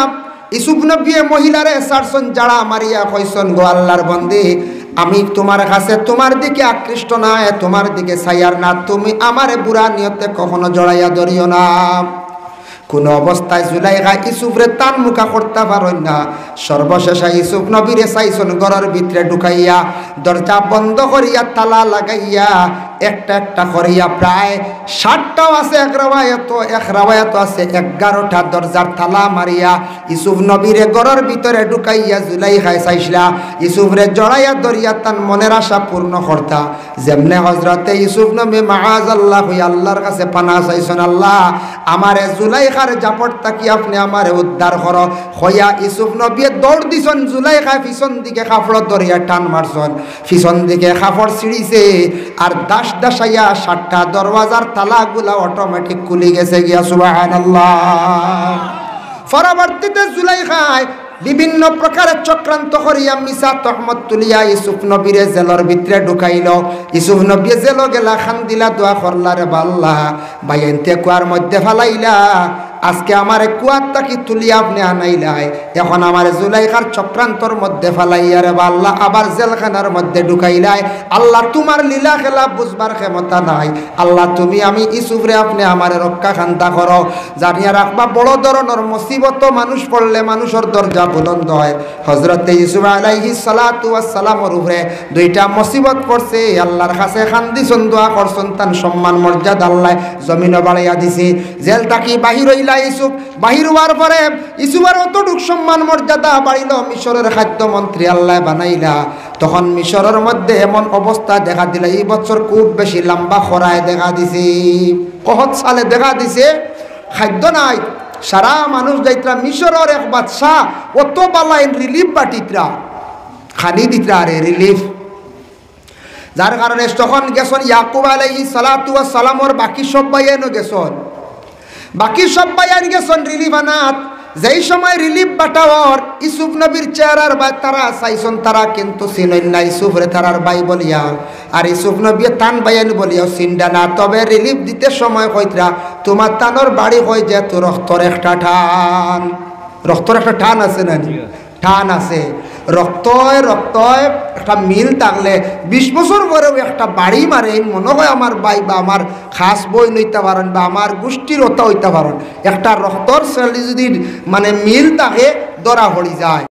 ইসুফ নবী মহিলারে সারছন জাড়া মারিয়া কইছন গো আল্লাহর বন্দী, আমি তোমার কাছে তোমার দিকে আকৃষ্ট না, তোমার দিকে ছায়ার না, তুমি আমারে বুড়া নিয়তে কখনো জড়াইয়া ধরিও না। কোন অবস্থায় জুলাইখা ইসুফরে তান মুখা করতে পারেন না। সর্বশেষে ইসুফ নবীরে চাইছন ঘরের ভিতরে ঢুকাইয়া, দরজা বন্ধ করিয়া তালা লাগাইয়া একটা একটা করিয়া প্রায় 60টাও আছে এক রাওয়ায়াত আছে 11টা দরজার তালা মারিয়া ইসুফ নবীরে ঘরের ভিতরে ঢুকাইয়া জুলাইখায় চাইছিলা ইসুফরে জড়াইয়া ধরিয়া তার মনের আশা পূর্ণ করতা। যেমনে হজরতে ইসুফ নবী মাআযাল্লাহ হইয়া আল্লাহর কাছে পানা চাইছেন, আল্লাহ আমারে জুলাইখার জাপট তাকি আপনি আমারে উদ্ধার করো। হইয়া ইসুফ নবী দৌড় দিছেন, জুলাইখা পিছন দিকে কাপড় ধরিয়া টান মারছেন, পিছন দিকে কাপড় ছিঁড়িছে আর দাসাইয়া 60টা দরওয়াজার তালাগুলা অটোমেটিক খুলে গেছে গিয়া। সুবহানাল্লাহ। পরবর্তীতে জুলাইখায় বিভিন্ন প্রকারের চক্রান্ত করিয়া মিছা তহমত তুলিয়া ইসুফ নবীরে জেলর ভিতরে ঢুকাইল। ইসুফ নবী জেল গেলা, খান দিলা, দোয়া করলা রে আল্লাহ বাইনতে কুয়ার মধ্যে ফেলাইলা, আজকে আমার কুয়ার তাকি তুলিয়া আপনি আনাইলাই, এখন আমার জুলাইখার চক্রান্তর মধ্যে ফেলাইয়া রে আল্লাহ আবার জেলখানার মধ্যে ঢুকাইলাই। আল্লাহ তোমার লীলা খেলা বুঝবার ক্ষমতা নাই, আল্লাহ তুমি আমি ইসুফরে আপনি আমার রক্ষা খান্তা করো। জানিয়া রাখবা বড় ধরনের মুসিবত মানুষ পড়লে মানুষের দরজা বুলন্দ হয়। হযরতে ইউসুফ আলাইহিস সালাতু ওয়াস সালামের উপরে 2টা মুসিবত পড়ছে, আল্লাহর কাছে খান্দিছেন, দোয়া করছেন, তার সম্মান মর্যাদা আল্লাহ জমিনে বাড়াইয়া দিছে। জেল থাকি বাহির হইলা ইউসুফ, বাহির হওয়ার পরে ইউসুফের অতটুক সম্মান মর্যাদা বাড়িল, মিশরের খাদ্যমন্ত্রী আল্লাহ বানাইলা। তখন মিশরের মধ্যে এমন অবস্থা দেখা দিল, এই বছর খুব বেশি লম্বা খরায় দেখা দিছে, কহত সালে দেখা দিছে, খাদ্য নাই। সারা মানুষ যাইতরা মিশরের এক বাদশাহ অত বালাইন রিলিফ বাটিতরা খানি দিতরা আরে রিলিফ, যার কারণে তখন গেছন ইয়াকুব আলাইহিস সালাতু ওয়াস সালামর বাকি সব বাইয়ানো গেছন, বাকি সব বাইয়ান গেছন রিলিফ আনাত। যেই সময় রিলিফ বাটাওয়ার ইসুফ নবীর চেহারার বাই তারা চাইছন, তারা কিন্তু চিনই না ইসুফরে তারার বাই বলিয়া, আর ইসুফ নবী তান বাইয়ান বলিয়াও চিন্তা না। তবে রিলিফ দিতে সময় কইতরা তোমার তানোর বাড়ি কই যে তো রক্তর একটা টান, রক্তর একটা টান আছে না, টান আছে, রক্তয় একটা মিল থাকলে 20 বছর পরেও একটা বাড়ি মারে, মনে হয় আমার ভাই বা আমার খাস বই নইতে পারেন বা আমার গোষ্ঠীর ওটা হইতে পারেন, একটা রক্তর সেল যদি মানে মিল থাকে ধরা পড়ি যায়।